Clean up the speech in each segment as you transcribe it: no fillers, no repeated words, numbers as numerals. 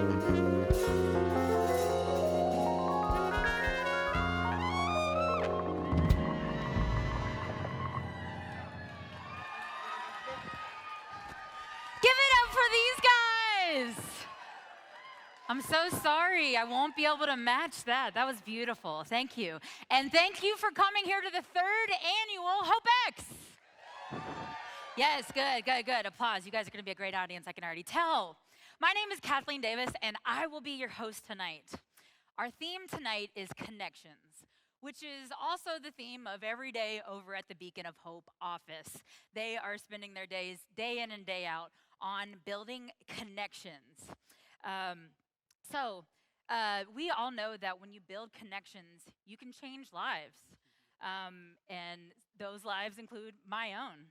Give it up for these guys. I'm so sorry. I won't be able to match that. That was beautiful. Thank you. And thank you for coming here to the 3rd annual HOPEx. Yes, good. Applause. You guys are going to be a great audience, I can already tell. My name is Kathleen Davis, and I will be your host tonight. Our theme tonight is connections, which is also the theme of every day over at the Beacon of Hope office. They are spending their days, day in and day out, on building connections. We all know that when you build connections, you can change lives. And those lives include my own.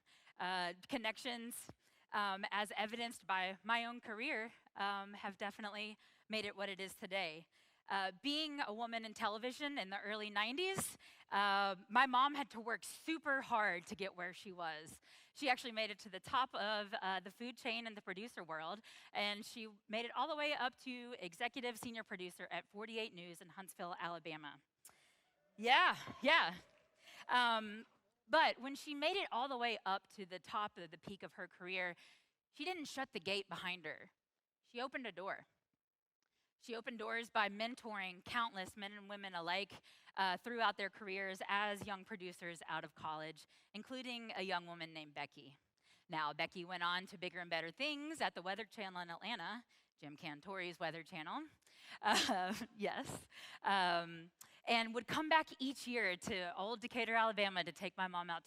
Connections, as evidenced by my own career, have definitely made it what it is today. Being a woman in television in the early 90s, my mom had to work super hard to get where she was. She actually made it to the top of the food chain in the producer world, and she made it all the way up to executive senior producer at 48 News in Huntsville, Alabama. Yeah. But when she made it all the way up to the top of the peak of her career, she didn't shut the gate behind her. She opened a door. She opened doors by mentoring countless men and women alike throughout their careers as young producers out of college, including a young woman named Becky. Now, Becky went on to bigger and better things at the Weather Channel in Atlanta, Jim Cantori's Weather Channel. Yes. And would come back each year to old Decatur, Alabama to take my mom out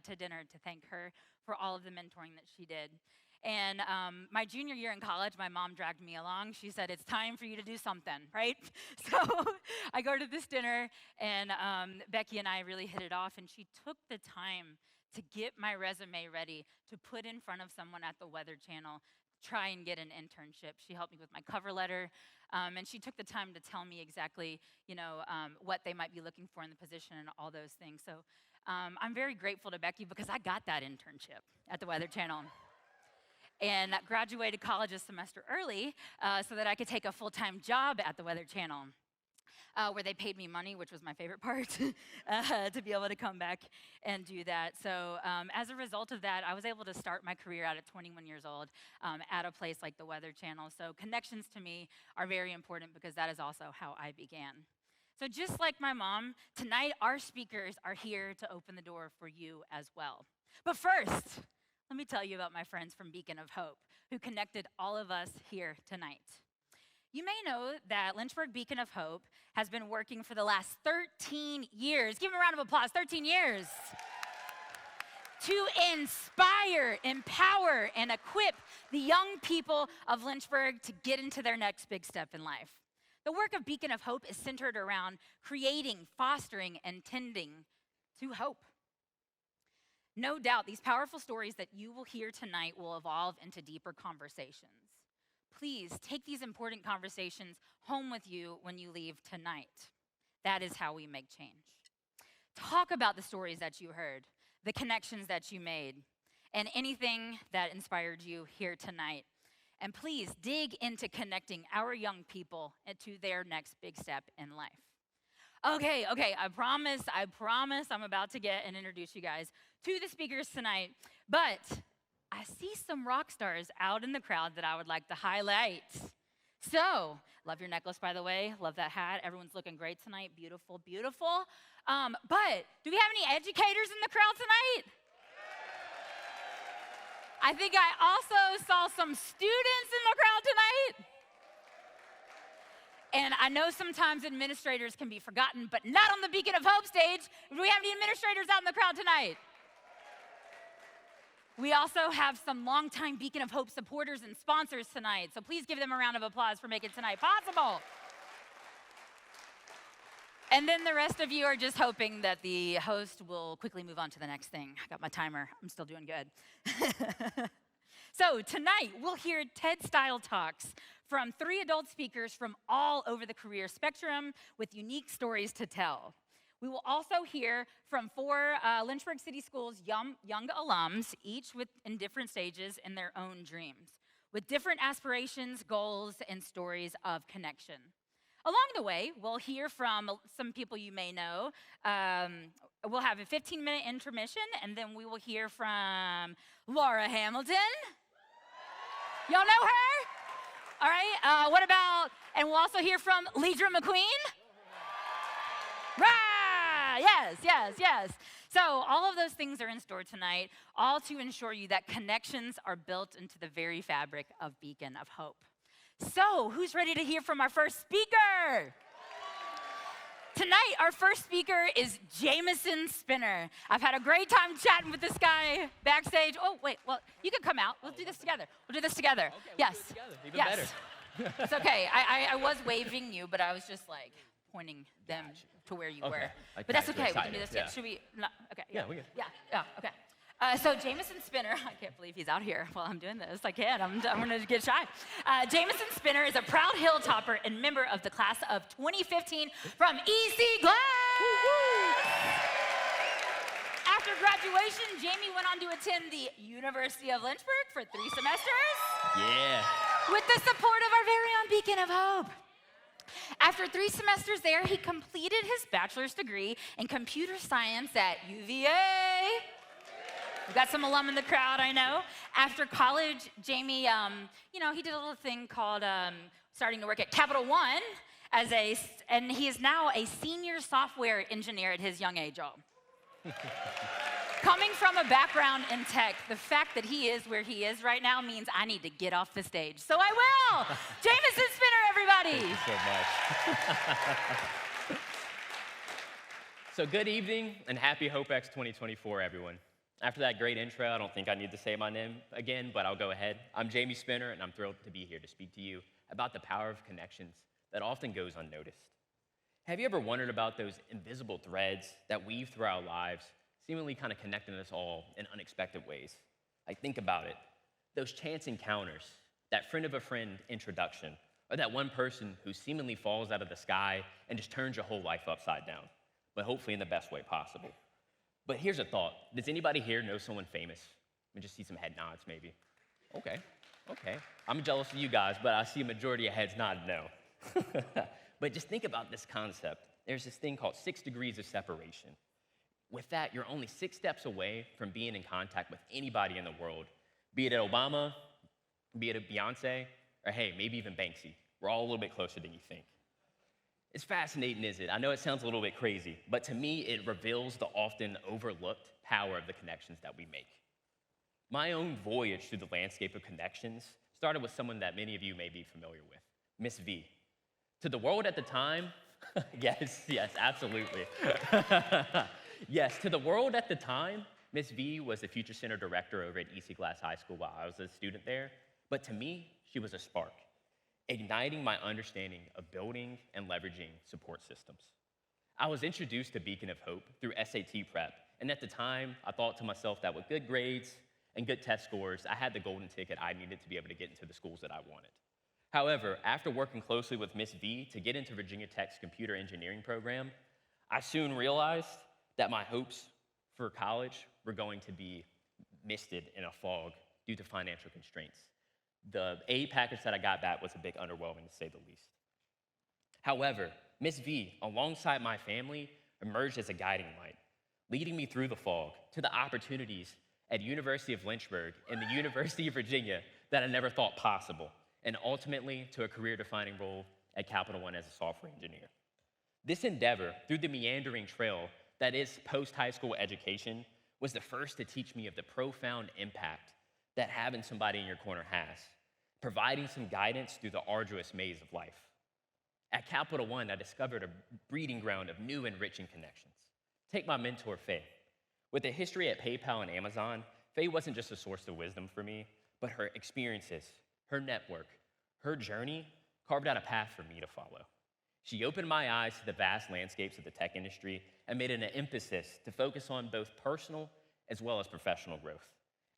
to dinner to thank her for all of the mentoring that she did. And my junior year in college, my mom dragged me along. She said, it's time for you to do something, right? So I go to this dinner, and Becky and I really hit it off, and she took the time to get my resume ready to put in front of someone at the Weather Channel, try and get an internship. She helped me with my cover letter, and she took the time to tell me exactly, what they might be looking for in the position and all those things. So I'm very grateful to Becky because I got that internship at the Weather Channel. And graduated college a semester early so that I could take a full-time job at the Weather Channel, where they paid me money, which was my favorite part, to be able to come back and do that. So as a result of that, I was able to start my career out at 21 years old at a place like the Weather Channel. So connections to me are very important because that is also how I began. So just like my mom, tonight our speakers are here to open the door for you as well. But first, let me tell you about my friends from Beacon of Hope, who connected all of us here tonight. You may know that Lynchburg Beacon of Hope has been working for the last 13 years. Give them a round of applause, 13 years. To inspire, empower, and equip the young people of Lynchburg to get into their next big step in life. The work of Beacon of Hope is centered around creating, fostering, and tending to hope. No doubt, these powerful stories that you will hear tonight will evolve into deeper conversations. Please take these important conversations home with you when you leave tonight. That is how we make change. Talk about the stories that you heard, the connections that you made, and anything that inspired you here tonight. And please dig into connecting our young people to their next big step in life. Okay, I promise I'm about to get and introduce you guys to the speakers tonight, but I see some rock stars out in the crowd that I would like to highlight. So, love your necklace, by the way, love that hat, everyone's looking great tonight, beautiful. But do we have any educators in the crowd tonight? I think I also saw some students in the crowd tonight. And I know sometimes administrators can be forgotten, but not on the Beacon of Hope stage. Do we have any administrators out in the crowd tonight? We also have some longtime Beacon of Hope supporters and sponsors tonight, so please give them a round of applause for making tonight possible. And then the rest of you are just hoping that the host will quickly move on to the next thing. I got my timer. I'm still doing good. So tonight, we'll hear TED-style talks from 3 adult speakers from all over the career spectrum with unique stories to tell. We will also hear from 4 Lynchburg City Schools young alums, each in different stages in their own dreams. with different aspirations, goals, and stories of connection. Along the way, we'll hear from some people you may know. We'll have a 15-minute intermission, and then we will hear from Laura Hamilton. Y'all know her? All right. What about, and we'll also hear from Leidra McQueen. Right. Yes. So all of those things are in store tonight, all to ensure you that connections are built into the very fabric of Beacon of Hope. So who's ready to hear from our first speaker? Tonight, our first speaker is Jameson Spinner. I've had a great time chatting with this guy backstage. Oh, wait, well, you can come out. We'll do this together. Okay, Yes. We'll do it together. Even better. It's okay. I was waving you, but I was just like pointing them to where you were. But that's okay. We can do this. Yeah. Should we? Not, okay. Yeah, we can. Yeah. Okay. So Jameson Spinner, I can't believe he's out here while I'm doing this. I can't. I'm going to get shy. Jameson Spinner is a proud hilltopper and member of the class of 2015 from EC Glass. After graduation, Jamie went on to attend the University of Lynchburg for 3 semesters. Yeah. With the support of our very own Beacon of Hope. After 3 semesters there, he completed his bachelor's degree in computer science at UVA. We've got some alum in the crowd, I know. After college, Jamie, he did a little thing called starting to work at Capital One and he is now a senior software engineer at his young age. Coming from a background in tech, the fact that he is where he is right now means I need to get off the stage. So I will. Jameson Spinner, everybody. Thank you so much. So good evening and happy HOPEx 2024, everyone. After that great intro, I don't think I need to say my name again, but I'll go ahead. I'm Jamie Spinner, and I'm thrilled to be here to speak to you about the power of connections that often goes unnoticed. Have you ever wondered about those invisible threads that weave through our lives, seemingly kind of connecting us all in unexpected ways? Like, think about it. Those chance encounters, that friend of a friend introduction, or that one person who seemingly falls out of the sky and just turns your whole life upside down, but hopefully in the best way possible. But here's a thought. Does anybody here know someone famous? Let me just see some head nods, maybe. Okay. I'm jealous of you guys, but I see a majority of heads nod no. But just think about this concept. There's this thing called 6 degrees of separation. With that, you're only 6 steps away from being in contact with anybody in the world, be it Obama, be it a Beyonce, or hey, maybe even Banksy. We're all a little bit closer than you think. It's fascinating, isn't it? I know it sounds a little bit crazy, but to me, it reveals the often overlooked power of the connections that we make. My own voyage through the landscape of connections started with someone that many of you may be familiar with, Miss V. To the world at the time, yes, absolutely. Yes, to the world at the time, Miss V was the Future Center Director over at EC Glass High School while I was a student there. But to me, she was a spark, igniting my understanding of building and leveraging support systems. I was introduced to Beacon of Hope through SAT prep, and at the time, I thought to myself that with good grades and good test scores, I had the golden ticket I needed to be able to get into the schools that I wanted. However, after working closely with Miss V to get into Virginia Tech's computer engineering program, I soon realized that my hopes for college were going to be misted in a fog due to financial constraints. The aid package that I got back was a bit underwhelming, to say the least. However, Miss V, alongside my family, emerged as a guiding light, leading me through the fog to the opportunities at University of Lynchburg and the University of Virginia that I never thought possible, and ultimately to a career-defining role at Capital One as a software engineer. This endeavor, through the meandering trail that is post-high school education, was the first to teach me of the profound impact that having somebody in your corner has, providing some guidance through the arduous maze of life. At Capital One, I discovered a breeding ground of new enriching connections. Take my mentor, Faye. With a history at PayPal and Amazon, Faye wasn't just a source of wisdom for me, but her experiences, her network, her journey carved out a path for me to follow. She opened my eyes to the vast landscapes of the tech industry and made it an emphasis to focus on both personal as well as professional growth.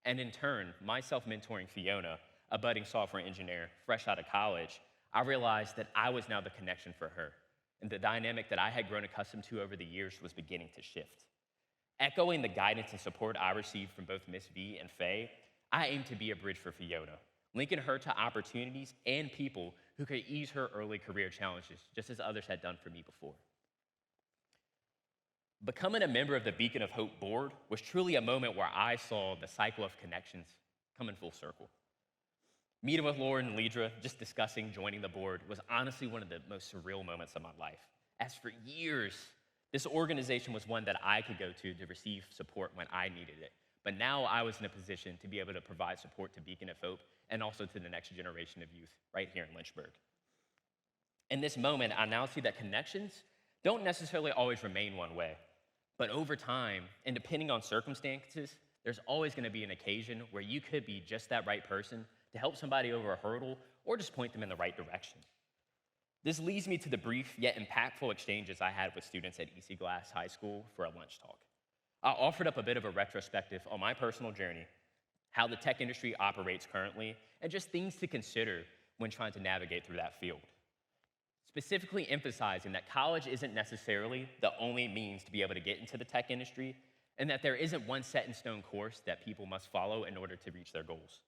And in turn, myself mentoring Fiona, a budding software engineer fresh out of college, I realized that I was now the connection for her, and the dynamic that I had grown accustomed to over the years was beginning to shift. Echoing the guidance and support I received from both Miss V and Faye, I aimed to be a bridge for Fiona, linking her to opportunities and people who could ease her early career challenges, just as others had done for me before. Becoming a member of the Beacon of Hope board was truly a moment where I saw the cycle of connections come in full circle. Meeting with Lauren and Lidra, just discussing joining the board, was honestly one of the most surreal moments of my life. As for years, this organization was one that I could go to receive support when I needed it. But now I was in a position to be able to provide support to Beacon of Hope and also to the next generation of youth right here in Lynchburg. In this moment, I now see that connections don't necessarily always remain one way. But over time, and depending on circumstances, there's always going to be an occasion where you could be just that right person to help somebody over a hurdle or just point them in the right direction. This leads me to the brief yet impactful exchanges I had with students at EC Glass High School for a lunch talk. I offered up a bit of a retrospective on my personal journey, how the tech industry operates currently, and just things to consider when trying to navigate through that field. Specifically emphasizing that college isn't necessarily the only means to be able to get into the tech industry, and that there isn't one set in stone course that people must follow in order to reach their goals.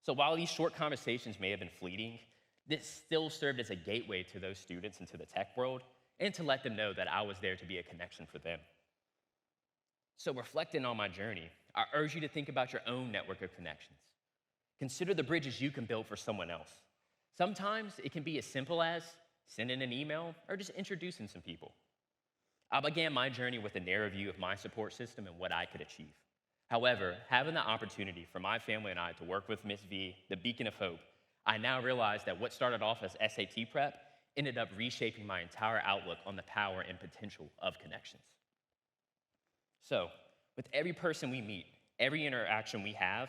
So while these short conversations may have been fleeting, this still served as a gateway to those students into the tech world and to let them know that I was there to be a connection for them. So reflecting on my journey, I urge you to think about your own network of connections. Consider the bridges you can build for someone else. Sometimes it can be as simple as sending an email or just introducing some people. I began my journey with a narrow view of my support system and what I could achieve. However, having the opportunity for my family and I to work with Miss V, the Beacon of Hope, I now realize that what started off as SAT prep ended up reshaping my entire outlook on the power and potential of connections. So, with every person we meet, every interaction we have,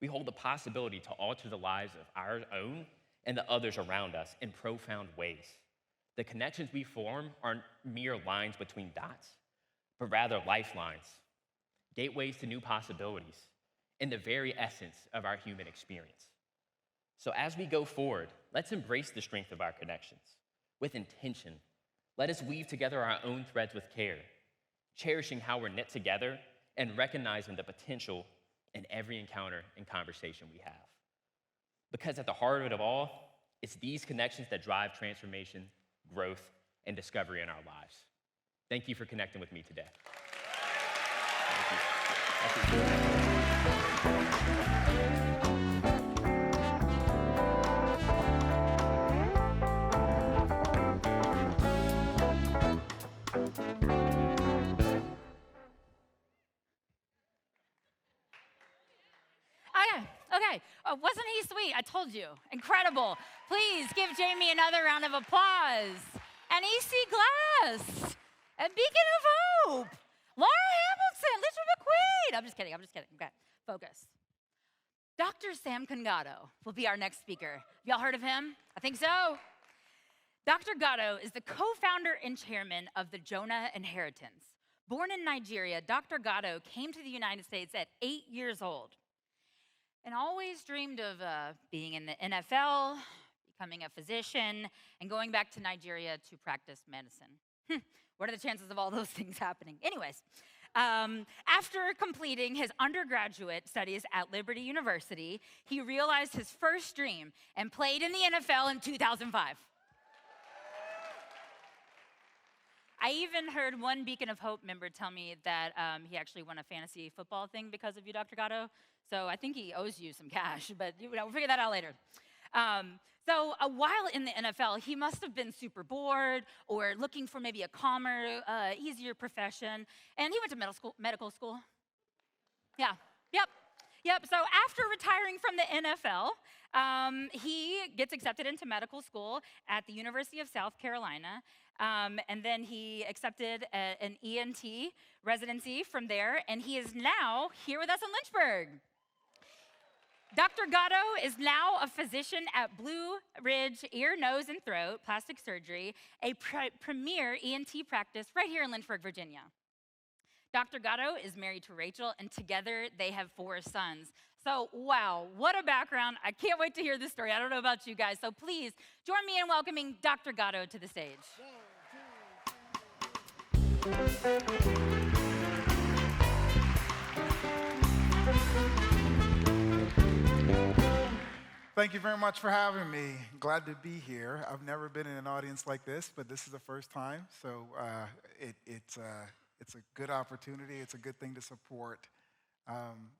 we hold the possibility to alter the lives of our own and the others around us in profound ways. The connections we form aren't mere lines between dots, but rather lifelines, gateways to new possibilities, and the very essence of our human experience. So as we go forward, let's embrace the strength of our connections. With intention, let us weave together our own threads with care, cherishing how we're knit together and recognizing the potential in every encounter and conversation we have. Because at the heart of it all, it's these connections that drive transformation, growth, and discovery in our lives. Thank you for connecting with me today. Thank you. Okay. Wasn't he sweet? I told you. Incredible. Please give Jamie another round of applause. And EC Glass. And Beacon of Hope. Laura Hamilton. Lisa McQueen. I'm just kidding. Okay. Focus. Dr. Sam Congato will be our next speaker. Y'all heard of him? I think so. Dr. Gatto is the co-founder and chairman of the Jonah Inheritance. Born in Nigeria, Dr. Gatto came to the United States at 8 years old and always dreamed of being in the NFL, becoming a physician, and going back to Nigeria to practice medicine. What are the chances of all those things happening? Anyways, after completing his undergraduate studies at Liberty University, he realized his first dream and played in the NFL in 2005. I even heard one Beacon of Hope member tell me that he actually won a fantasy football thing because of you, Dr. Gatto. So I think he owes you some cash, but we'll figure that out later. So while in the NFL, he must have been super bored or looking for maybe a calmer, easier profession. And he went to medical school. Yeah, yep. So after retiring from the NFL, he gets accepted into medical school at the University of South Carolina. And then he accepted an ENT residency from there, and he is now here with us in Lynchburg. Dr. Gatto is now a physician at Blue Ridge Ear, Nose, and Throat Plastic Surgery, a premier ENT practice right here in Lynchburg, Virginia. Dr. Gatto is married to Rachel, and together they have 4 sons. So, wow, what a background. I can't wait to hear this story. I don't know about you guys, so please join me in welcoming Dr. Gatto to the stage. Thank you very much for having me. Glad to be here. I've never been in an audience like this, but this is the first time, so it's a good opportunity. It's a good thing to support.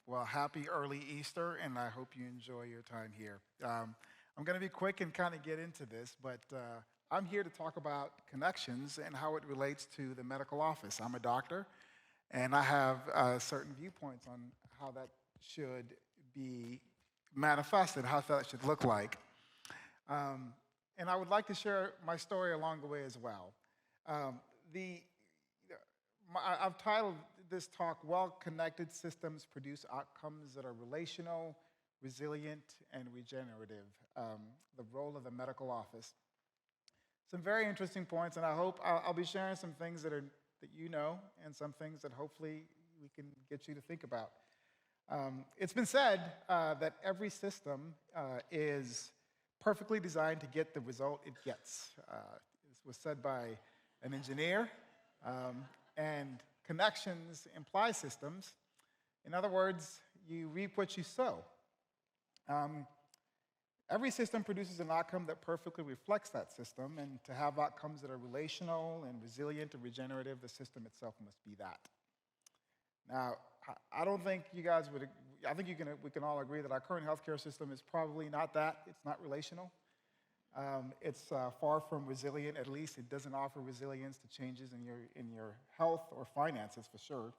Well, happy early Easter, and I hope you enjoy your time here. I'm going to be quick and kind of get into this, but I'm here to talk about connections and how it relates to the medical office. I'm a doctor, and I have certain viewpoints on how that should be manifested, how that should look like. And I would like to share my story along the way as well. I've titled this talk, Well-Connected Systems Produce Outcomes That Are Relational, Resilient, and Regenerative, the role of the medical office. Some very interesting points, and I hope I'll be sharing some things that you know and some things that hopefully we can get you to think about. It's been said that every system is perfectly designed to get the result it gets. This was said by an engineer, and connections imply systems. In other words, you reap what you sow. Every system produces an outcome that perfectly reflects that system, and to have outcomes that are relational and resilient and regenerative, the system itself must be that. Now, I don't think you guys would, I think we can all agree that our current healthcare system is probably not that. It's not relational. It's far from resilient. At least it doesn't offer resilience to changes in your health or finances, for sure.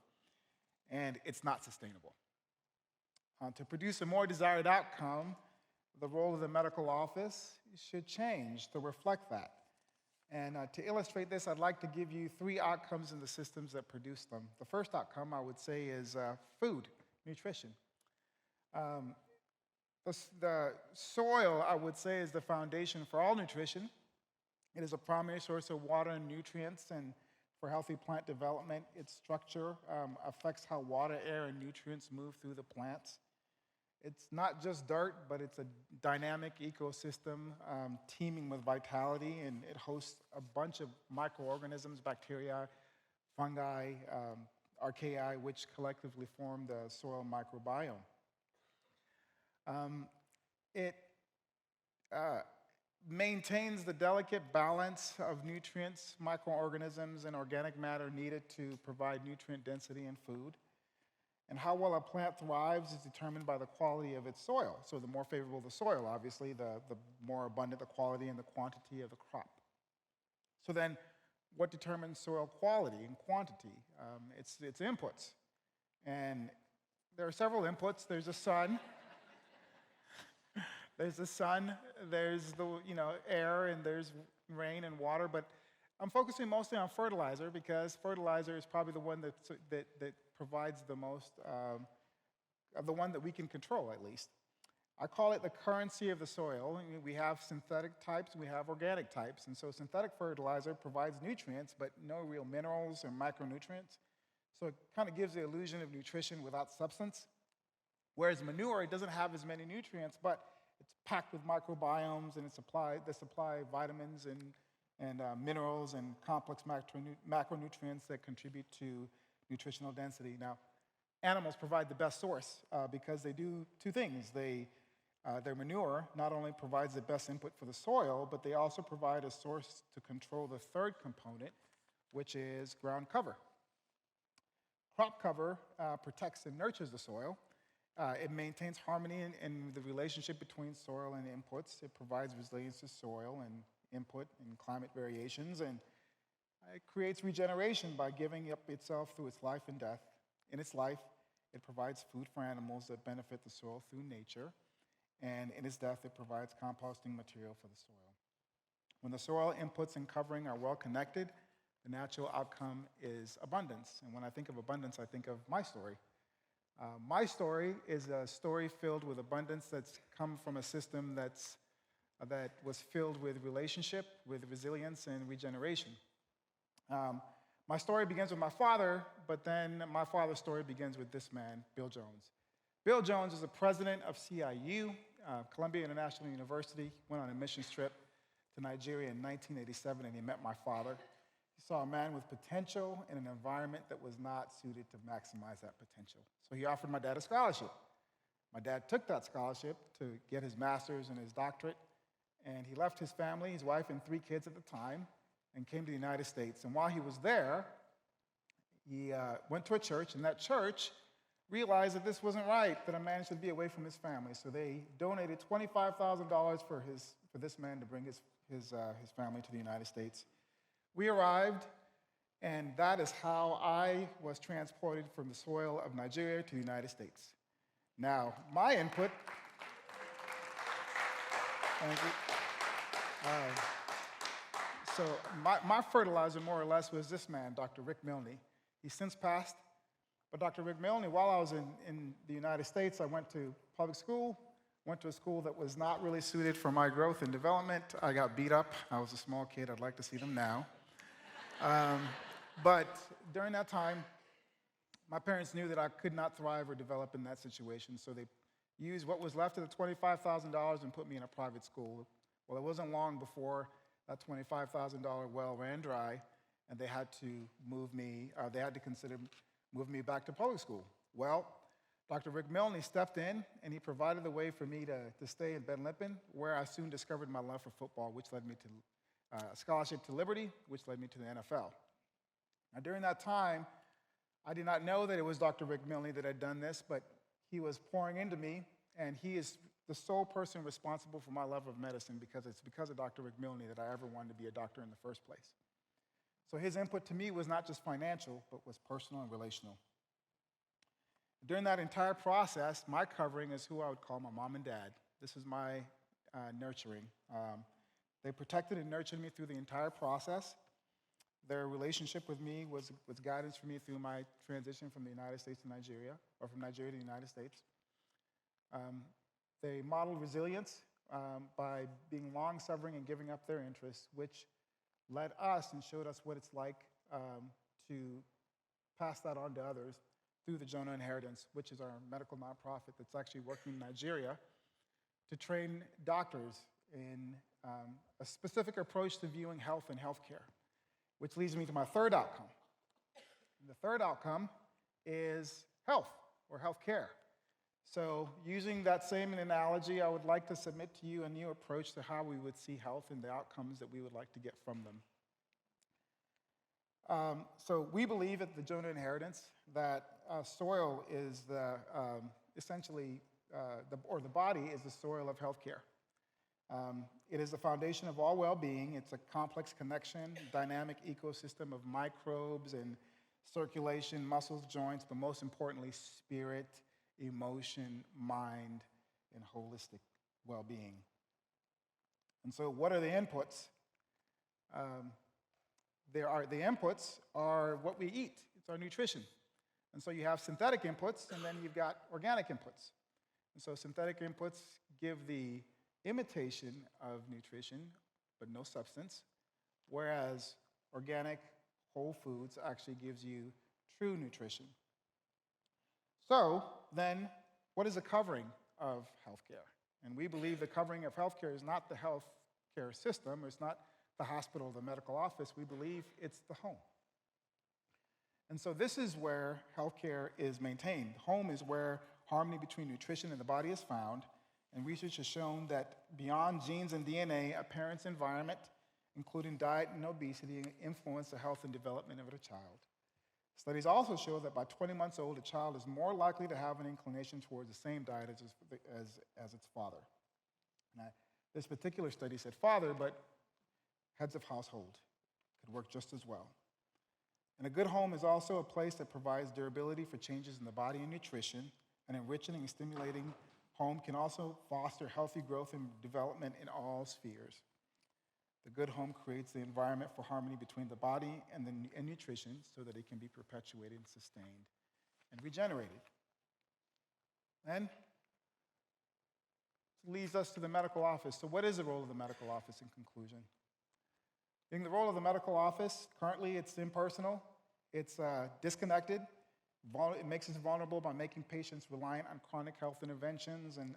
And it's not sustainable. To produce a more desired outcome, the role of the medical office should change to reflect that. And to illustrate this, I'd like to give you 3 outcomes in the systems that produce them. The first outcome, I would say, is food, nutrition. The soil, I would say, is the foundation for all nutrition. It is a primary source of water and nutrients, and for healthy plant development, its structure affects how water, air, and nutrients move through the plants. It's not just dirt, but it's a dynamic ecosystem teeming with vitality, and it hosts a bunch of microorganisms, bacteria, fungi, archaea, which collectively form the soil microbiome. It maintains the delicate balance of nutrients, microorganisms, and organic matter needed to provide nutrient density in food. And how well a plant thrives is determined by the quality of its soil. So the more favorable the soil, obviously, the more abundant the quality and the quantity of the crop. So then, what determines soil quality and quantity? It's inputs. And there are several inputs. There's the sun. There's the sun, there's the air, and there's rain and water. But I'm focusing mostly on fertilizer because fertilizer is probably the one that provides the most, the one that we can control at least. I call it the currency of the soil. We have synthetic types, we have organic types. And so synthetic fertilizer provides nutrients, but no real minerals or micronutrients. So it kind of gives the illusion of nutrition without substance. Whereas manure, it doesn't have as many nutrients, but it's packed with microbiomes, and they supply vitamins and minerals and complex macronutrients that contribute to nutritional density. Now, animals provide the best source because they do 2 things. Their manure not only provides the best input for the soil, but they also provide a source to control the 3rd component, which is ground cover. Crop cover protects and nurtures the soil. It maintains harmony in the relationship between soil and inputs. It provides resilience to soil and input and climate variations, and it creates regeneration by giving up itself through its life and death. In its life, it provides food for animals that benefit the soil through nature, and in its death, it provides composting material for the soil. When the soil inputs and covering are well connected, the natural outcome is abundance. And when I think of abundance, I think of my story. My story is a story filled with abundance that's come from a system that was filled with relationship, with resilience, and regeneration. My story begins with my father, but then my father's story begins with this man, Bill Jones. Bill Jones is the president of CIU, Columbia International University, went on a mission trip to Nigeria in 1987, and he met my father. He saw a man with potential in an environment that was not suited to maximize that potential. So he offered my dad a scholarship. My dad took that scholarship to get his master's and his doctorate, and he left his family, his wife and 3 kids at the time, and came to the United States. And while he was there, he went to a church, and that church realized that this wasn't right, that a man should be away from his family. So they donated $25,000 for this man to bring his family to the United States. We arrived, and that is how I was transported from the soil of Nigeria to the United States. Now, my input, thank you. So my fertilizer, more or less, was this man, Dr. Rick Milne. He's since passed. But Dr. Rick Milne, while I was in the United States, I went to public school, went to a school that was not really suited for my growth and development. I got beat up. I was a small kid. I'd like to see them now. But during that time, my parents knew that I could not thrive or develop in that situation, so they used what was left of the $25,000 and put me in a private school. Well, it wasn't long before that $25,000 well ran dry, and they had to consider moving me back to public school. Well, Dr. Rick Milne stepped in, and he provided the way for me to stay in Ben Lippen, where I soon discovered my love for football, which led me to a scholarship to Liberty, which led me to the NFL. Now, during that time, I did not know that it was Dr. Rick Milne that had done this, but he was pouring into me, and he is the sole person responsible for my love of medicine, because it's because of Dr. Rick Milne that I ever wanted to be a doctor in the first place. So his input to me was not just financial, but was personal and relational. During that entire process, my covering is who I would call my mom and dad. This is my nurturing. They protected and nurtured me through the entire process. Their relationship with me was guidance for me through my transition from the United States to Nigeria, or from Nigeria to the United States. They modeled resilience by being long-suffering and giving up their interests, which led us and showed us what it's like to pass that on to others through the Jonah Inheritance, which is our medical nonprofit that's actually working in Nigeria to train doctors in a specific approach to viewing health and healthcare, which leads me to my third outcome. The third outcome is health, or healthcare. So using that same analogy, I would like to submit to you a new approach to how we would see health and the outcomes that we would like to get from them. So we believe at the Jonah Inheritance that soil is essentially the body is the soil of healthcare. It is the foundation of all well-being. It's a complex connection, dynamic ecosystem of microbes and circulation, muscles, joints, but most importantly, spirit, emotion, mind, and holistic well-being. And so what are the inputs? The inputs are what we eat. It's our nutrition. And so you have synthetic inputs, and then you've got organic inputs. And so synthetic inputs give the imitation of nutrition, but no substance, whereas organic whole foods actually gives you true nutrition. So then, what is the covering of healthcare? And we believe the covering of healthcare is not the healthcare system, or it's not the hospital or the medical office. We believe it's the home. And so this is where healthcare is maintained. Home is where harmony between nutrition and the body is found. And research has shown that beyond genes and DNA, a parent's environment, including diet and obesity, influence the health and development of a child. Studies also show that by 20 months old, a child is more likely to have an inclination towards the same diet as its father. Now, this particular study said father, but heads of household could work just as well. And a good home is also a place that provides durability for changes in the body and nutrition. An enriching and stimulating home can also foster healthy growth and development in all spheres. The good home creates the environment for harmony between the body and nutrition so that it can be perpetuated and sustained and regenerated. And this leads us to the medical office. So what is the role of the medical office in conclusion? In the role of the medical office, currently it's impersonal, it's disconnected, it makes us vulnerable by making patients reliant on chronic health interventions and,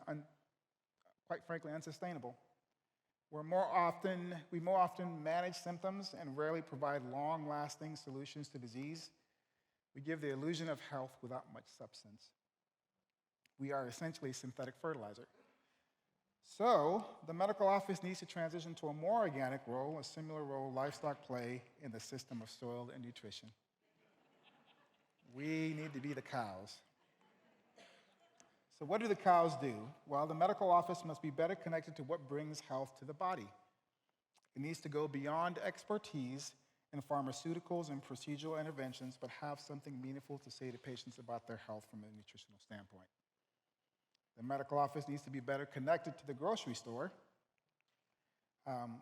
quite frankly, unsustainable. We more often manage symptoms and rarely provide long-lasting solutions to disease. We give the illusion of health without much substance. We are essentially synthetic fertilizer. So the medical office needs to transition to a more organic role, a similar role livestock play in the system of soil and nutrition. We need to be the cows. So what do the cows do? Well, the medical office must be better connected to what brings health to the body. It needs to go beyond expertise in pharmaceuticals and procedural interventions, but have something meaningful to say to patients about their health from a nutritional standpoint. The medical office needs to be better connected to the grocery store,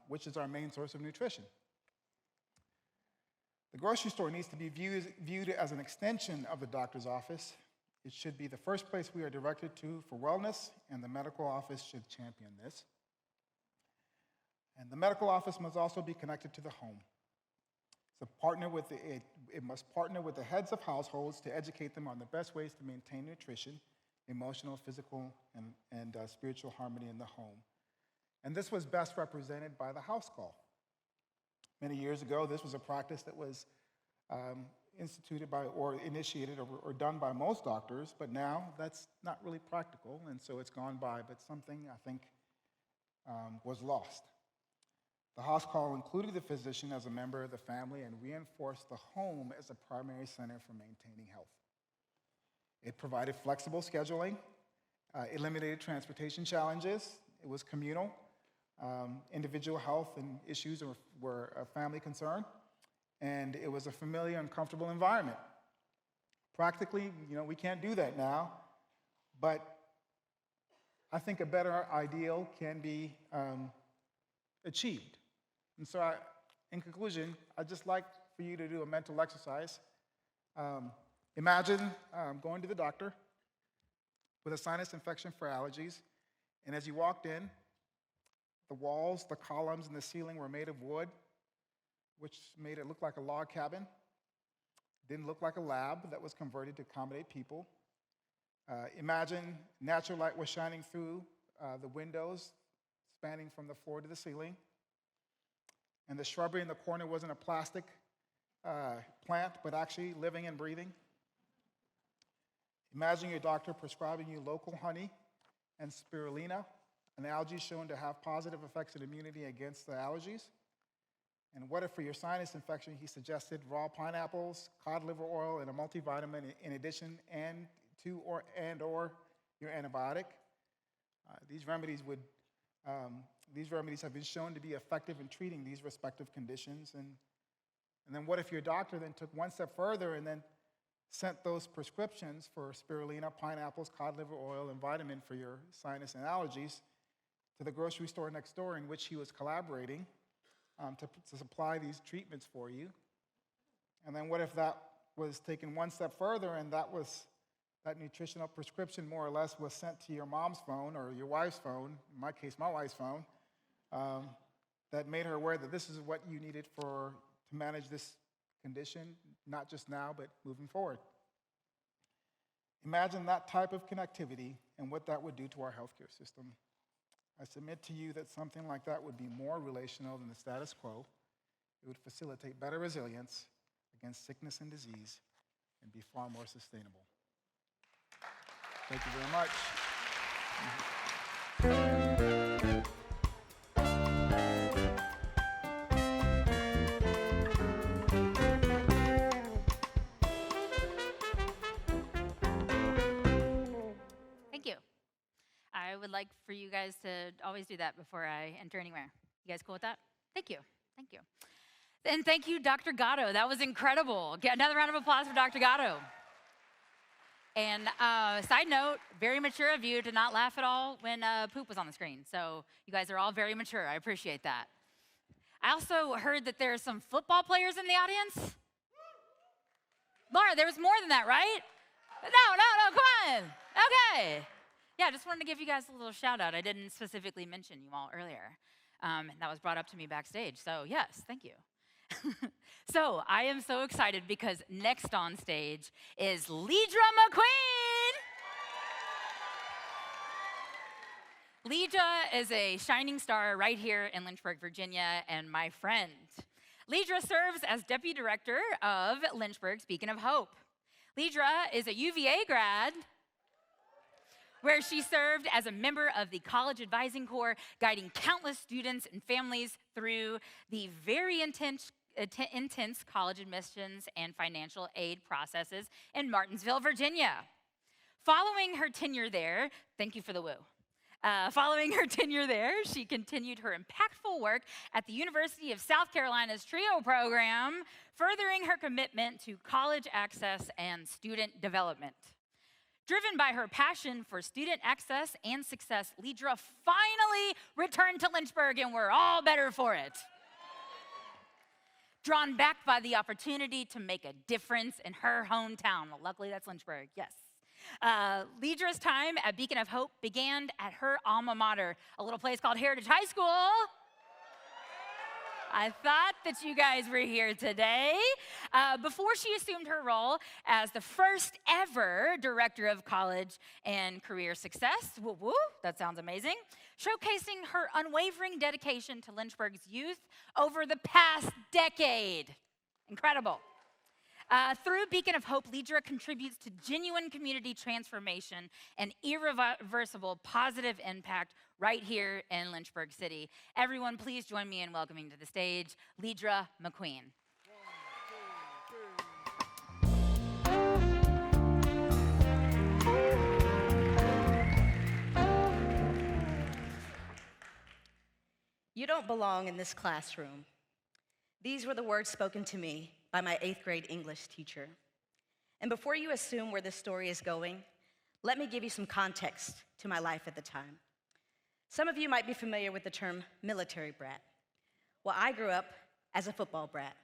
which is our main source of nutrition. The grocery store needs to be viewed as an extension of the doctor's office. It should be the first place we are directed to for wellness, and the medical office should champion this. And the medical office must also be connected to the home. It must partner with the heads of households to educate them on the best ways to maintain nutrition, emotional, physical, and spiritual harmony in the home. And this was best represented by the house call. Many years ago, this was a practice that was instituted by or initiated or done by most doctors, but now that's not really practical, and so it's gone by, but something I think was lost. The house call included the physician as a member of the family and reinforced the home as a primary center for maintaining health. It provided flexible scheduling, eliminated transportation challenges, it was communal, individual health and issues were a family concern, and it was a familiar and comfortable environment. Practically, we can't do that now, but I think a better ideal can be achieved. And so in conclusion, I'd just like for you to do a mental exercise. Imagine going to the doctor with a sinus infection for allergies, and as you walked in, the walls, the columns, and the ceiling were made of wood, which made it look like a log cabin. Didn't look like a lab that was converted to accommodate people. Imagine natural light was shining through the windows, spanning from the floor to the ceiling. And the shrubbery in the corner wasn't a plastic plant, but actually living and breathing. Imagine your doctor prescribing you local honey and spirulina, an algae shown to have positive effects in immunity against the allergies. And what if for your sinus infection, he suggested raw pineapples, cod liver oil, and a multivitamin in addition or your antibiotic? These remedies have been shown to be effective in treating these respective conditions. And then what if your doctor then took one step further and then sent those prescriptions for spirulina, pineapples, cod liver oil, and vitamin for your sinus and allergies to the grocery store next door in which he was collaborating to supply these treatments for you? And then what if that was taken one step further and that nutritional prescription more or less was sent to your mom's phone or your wife's phone, in my case, my wife's phone, that made her aware that this is what you needed to manage this condition, not just now, but moving forward. Imagine that type of connectivity and what that would do to our healthcare system. I submit to you that something like that would be more relational than the status quo. It would facilitate better resilience against sickness and disease and be far more sustainable. Thank you very much. Thank you. I would like for you guys to always do that before I enter anywhere. You guys cool with that? Thank you. Thank you. And thank you, Dr. Gatto. That was incredible. Get another round of applause for Dr. Gatto. And side note, very mature of you to not laugh at all when poop was on the screen. So you guys are all very mature. I appreciate that. I also heard that there are some football players in the audience. Laura, there was more than that, right? No, come on. Okay. Yeah, I just wanted to give you guys a little shout out. I didn't specifically mention you all earlier. That was brought up to me backstage. So yes, thank you. So I am so excited because next on stage is Leedra McQueen. Leedra is a shining star right here in Lynchburg, Virginia, and my friend. Leedra serves as Deputy Director of Lynchburg's Beacon of Hope. Leedra is a UVA grad where she served as a member of the College Advising Corps, guiding countless students and families through the very intense college admissions and financial aid processes in Martinsville, Virginia. Following her tenure there, thank you for the woo. Following her tenure there, she continued her impactful work at the University of South Carolina's TRIO program, furthering her commitment to college access and student development. Driven by her passion for student access and success, Lidra finally returned to Lynchburg, and we're all better for it. Drawn back by the opportunity to make a difference in her hometown. Luckily, that's Lynchburg, yes. Lidra's time at Beacon of Hope began at her alma mater, a little place called Heritage High School. I thought that you guys were here today. Before she assumed her role as the first ever Director of College and Career Success, woo woo, that sounds amazing, showcasing her unwavering dedication to Lynchburg's youth over the past decade. Incredible. Through Beacon of Hope, Lidra contributes to genuine community transformation and irreversible positive impact right here in Lynchburg City. Everyone, please join me in welcoming to the stage Lidra McQueen. You don't belong in this classroom. These were the words spoken to me by my 8th grade English teacher. And before you assume where this story is going, let me give you some context to my life at the time. Some of you might be familiar with the term military brat. Well, I grew up as a football brat.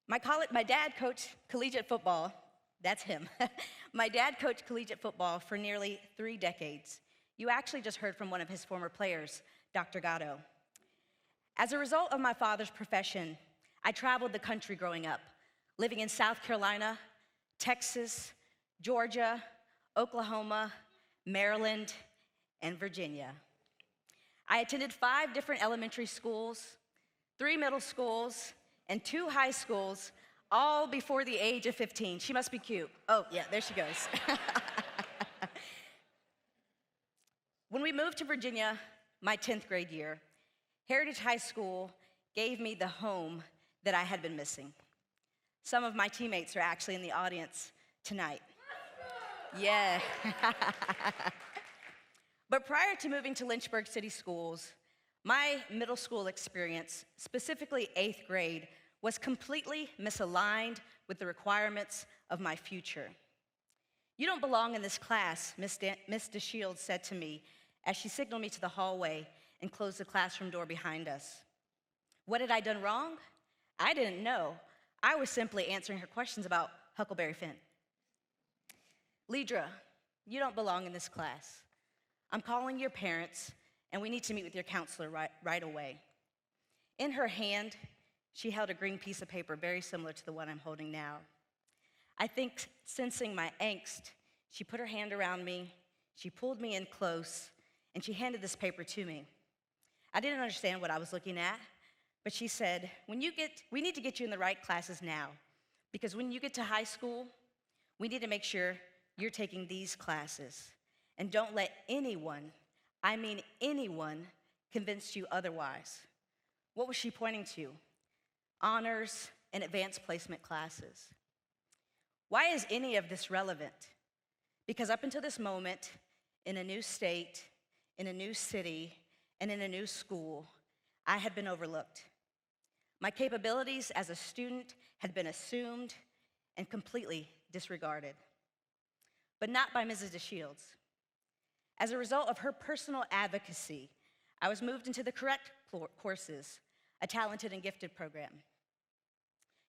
My dad coached collegiate football, that's him. My dad coached collegiate football for nearly 3 decades. You actually just heard from one of his former players, Dr. Gatto. As a result of my father's profession, I traveled the country growing up, living in South Carolina, Texas, Georgia, Oklahoma, Maryland, and Virginia. I attended 5 different elementary schools, 3 middle schools, and 2 high schools, all before the age of 15. She must be cute. Oh, yeah, there she goes. When we moved to Virginia, my 10th grade year, Heritage High School gave me the home that I had been missing. Some of my teammates are actually in the audience tonight. Yeah. But prior to moving to Lynchburg City Schools, my middle school experience, specifically 8th grade, was completely misaligned with the requirements of my future. "You don't belong in this class," Miss DeShields said to me as she signaled me to the hallway and closed the classroom door behind us. What had I done wrong? I didn't know. I was simply answering her questions about Huckleberry Finn. "Lidra, you don't belong in this class. I'm calling your parents, and we need to meet with your counselor right away." In her hand, she held a green piece of paper very similar to the one I'm holding now. I think, sensing my angst, she put her hand around me, she pulled me in close, and she handed this paper to me. I didn't understand what I was looking at, but she said, we need to get you in the right classes now, because when you get to high school, we need to make sure you're taking these classes. And don't let anyone, I mean anyone, convince you otherwise. What was she pointing to? Honors and advanced placement classes. Why is any of this relevant? Because up until this moment, in a new state, in a new city, and in a new school, I had been overlooked. My capabilities as a student had been assumed and completely disregarded. But not by Mrs. DeShields. As a result of her personal advocacy, I was moved into the correct courses, a talented and gifted program.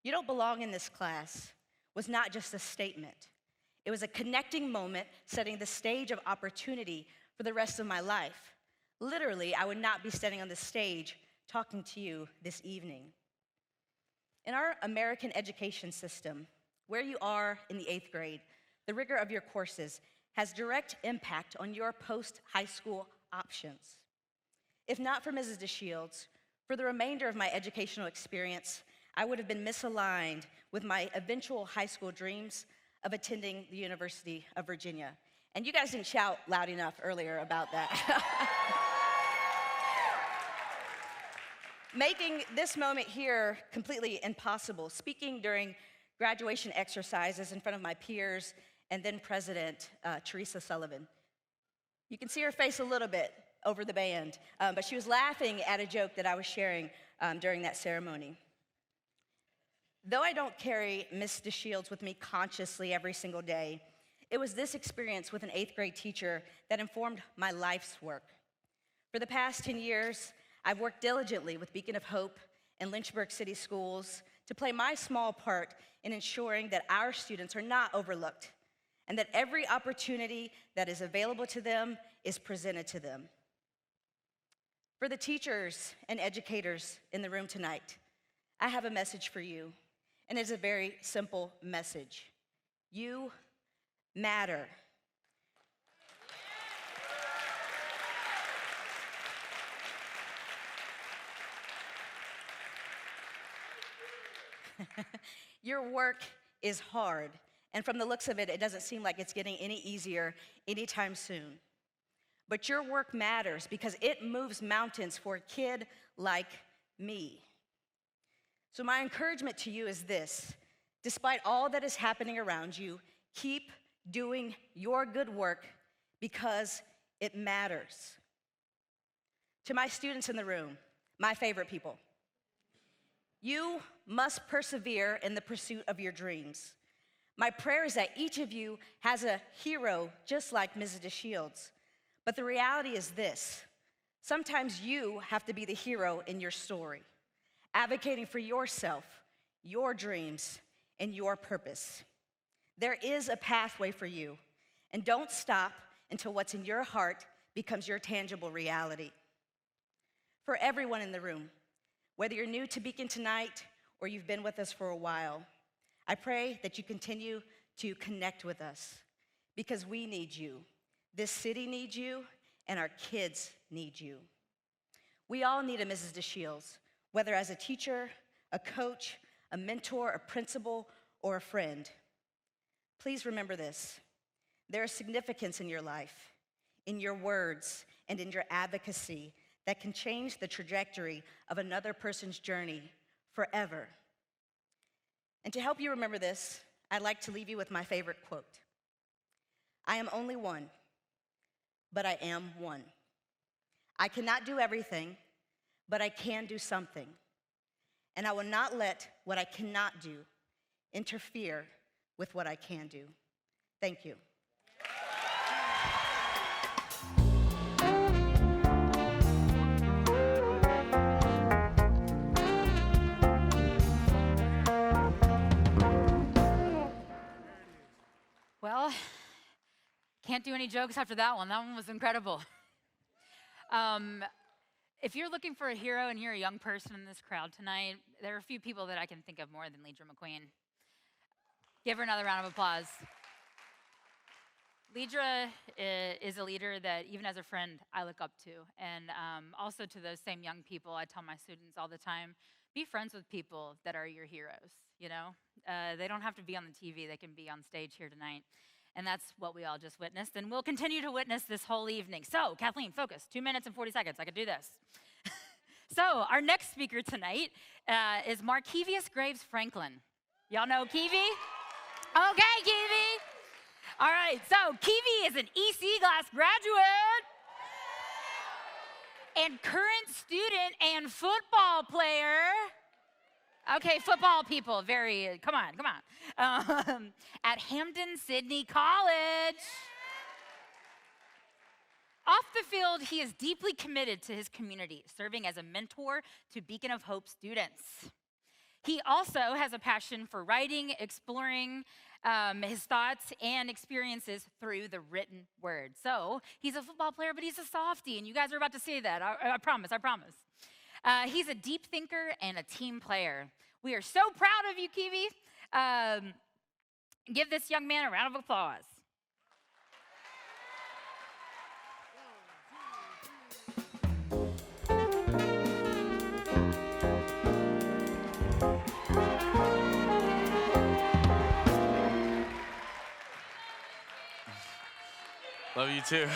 "You don't belong in this class" was not just a statement. It was a connecting moment setting the stage of opportunity for the rest of my life. Literally, I would not be standing on this stage talking to you this evening. In our American education system, where you are in the 8th grade, the rigor of your courses has direct impact on your post-high school options. If not for Mrs. DeShields, for the remainder of my educational experience, I would have been misaligned with my eventual high school dreams of attending the University of Virginia. And you guys didn't shout loud enough earlier about that. Making this moment here completely impossible, speaking during graduation exercises in front of my peers and then President Teresa Sullivan. You can see her face a little bit over the band, but she was laughing at a joke that I was sharing during that ceremony. Though I don't carry Miss DeShields with me consciously every single day, it was this experience with an 8th grade teacher that informed my life's work. For the past 10 years, I've worked diligently with Beacon of Hope and Lynchburg City Schools to play my small part in ensuring that our students are not overlooked and that every opportunity that is available to them is presented to them. For the teachers and educators in the room tonight, I have a message for you, and it's a very simple message. You matter. Your work is hard, and from the looks of it, it doesn't seem like it's getting any easier anytime soon. But your work matters because it moves mountains for a kid like me. So my encouragement to you is this: despite all that is happening around you, keep doing your good work because it matters. To my students in the room, my favorite people, you must persevere in the pursuit of your dreams. My prayer is that each of you has a hero just like Mrs. DeShields. But the reality is this: sometimes you have to be the hero in your story, advocating for yourself, your dreams, and your purpose. There is a pathway for you, and don't stop until what's in your heart becomes your tangible reality. For everyone in the room, whether you're new to Beacon tonight or you've been with us for a while, I pray that you continue to connect with us because we need you. This city needs you, and our kids need you. We all need a Mrs. DeShields, whether as a teacher, a coach, a mentor, a principal, or a friend. Please remember this: there is significance in your life, in your words, and in your advocacy that can change the trajectory of another person's journey forever. And to help you remember this, I'd like to leave you with my favorite quote. I am only one, but I am one. I cannot do everything, but I can do something. And I will not let what I cannot do interfere with what I can do. Thank you. Well, can't do any jokes after that one. That one was incredible. If you're looking for a hero and you're a young person in this crowd tonight, there are a few people that I can think of more than Leidra McQueen. Give her another round of applause. Leidra is a leader that, even as a friend, I look up to. And also to those same young people, I tell my students all the time, be friends with people that are your heroes, you know? They don't have to be on the TV, they can be on stage here tonight. And that's what we all just witnessed, and we'll continue to witness this whole evening. So, Kathleen, focus, 2 minutes and 40 seconds, I could do this. So, our next speaker tonight is Markevius Graves Franklin. Y'all know Kiwi? Okay, Kiwi. All right, so Kiwi is an EC Glass graduate and current student and football player. Okay, football people, come on. At Hampden Sydney College. Off the field, he is deeply committed to his community, serving as a mentor to Beacon of Hope students. He also has a passion for writing, exploring his thoughts and experiences through the written word. So he's a football player, but he's a softie, and you guys are about to see that. I promise. He's a deep thinker and a team player. We are so proud of you, Kiwi. Give this young man a round of applause. too.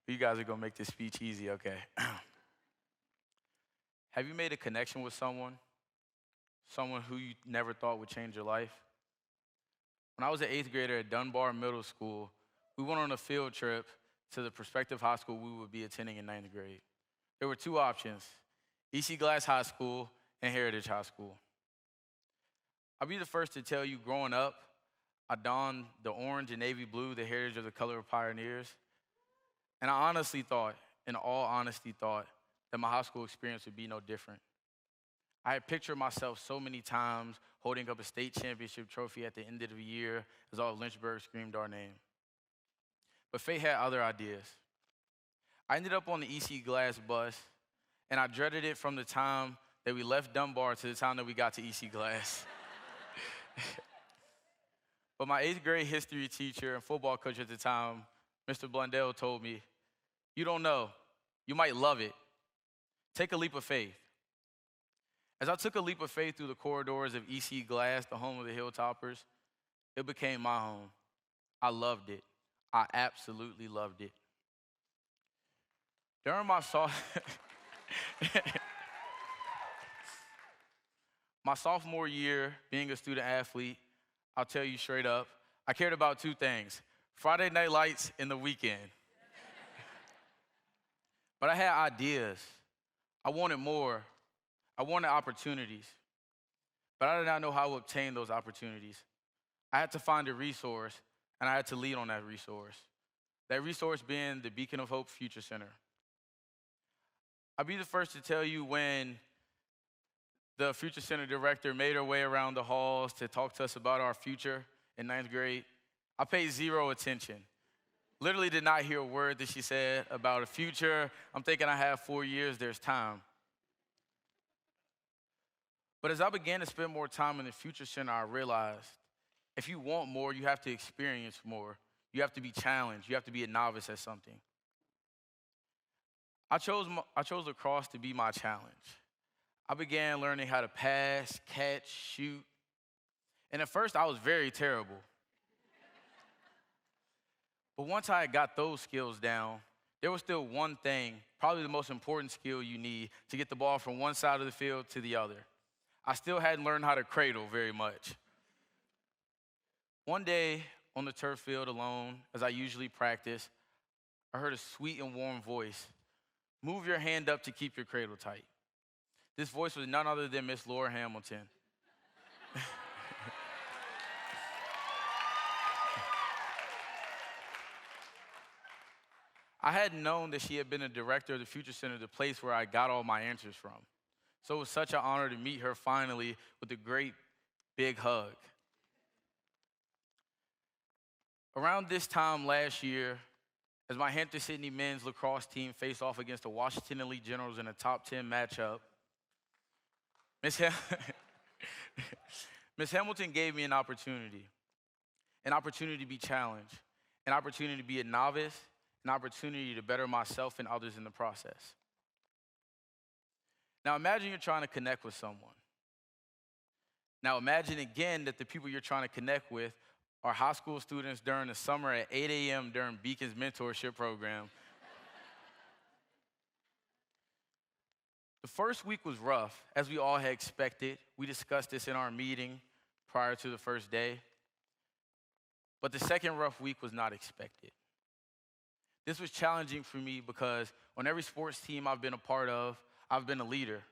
You guys are going to make this speech easy, okay? Have you made a connection with someone who you never thought would change your life? When I was an 8th grader at Dunbar Middle School, we went on a field trip to the prospective high school we would be attending in 9th grade. There were 2 options, E.C. Glass High School and Heritage High School. I'll be the first to tell you, growing up, I donned the orange and navy blue, the heritage of the color of pioneers. And I honestly thought, in all honesty thought, that my high school experience would be no different. I had pictured myself so many times holding up a state championship trophy at the end of the year as all of Lynchburg screamed our name. But fate had other ideas. I ended up on the EC Glass bus, and I dreaded it from the time that we left Dunbar to the time that we got to EC Glass. But my 8th grade history teacher and football coach at the time, Mr. Blundell, told me, "You don't know, you might love it. Take a leap of faith." As I took a leap of faith through the corridors of EC Glass, the home of the Hilltoppers, it became my home. I loved it. I absolutely loved it. During my sophomore year, being a student athlete, I'll tell you straight up, I cared about 2 things: Friday night lights and the weekend. But I had ideas. I wanted more. I wanted opportunities. But I did not know how to obtain those opportunities. I had to find a resource, and I had to lead on that resource. That resource being the Beacon of Hope Future Center. I'll be the first to tell you, when the Future Center director made her way around the halls to talk to us about our future in 9th grade, I paid 0 attention. Literally did not hear a word that she said about a future. I'm thinking I have 4 years, there's time. But as I began to spend more time in the Future Center, I realized if you want more, you have to experience more. You have to be challenged. You have to be a novice at something. I chose lacrosse to be my challenge. I began learning how to pass, catch, shoot. And at first, I was very terrible. But once I got those skills down, there was still one thing, probably the most important skill you need to get the ball from one side of the field to the other. I still hadn't learned how to cradle very much. One day on the turf field alone, as I usually practice, I heard a sweet and warm voice. "Move your hand up to keep your cradle tight." This voice was none other than Miss Laura Hamilton. I hadn't known that she had been a director of the Future Center, the place where I got all my answers from. So it was such an honor to meet her finally with a great big hug. Around this time last year, as my Hampton-Sydney men's lacrosse team faced off against the Washington Elite Generals in a top 10 matchup, Miss Hamilton gave me an opportunity to be challenged, an opportunity to be a novice, an opportunity to better myself and others in the process. Now imagine you're trying to connect with someone. Now imagine again that the people you're trying to connect with are high school students during the summer at 8 a.m. during Beacon's mentorship program. The first week was rough, as we all had expected. We discussed this in our meeting prior to the first day. But the second rough week was not expected. This was challenging for me because on every sports team I've been a part of, I've been a leader.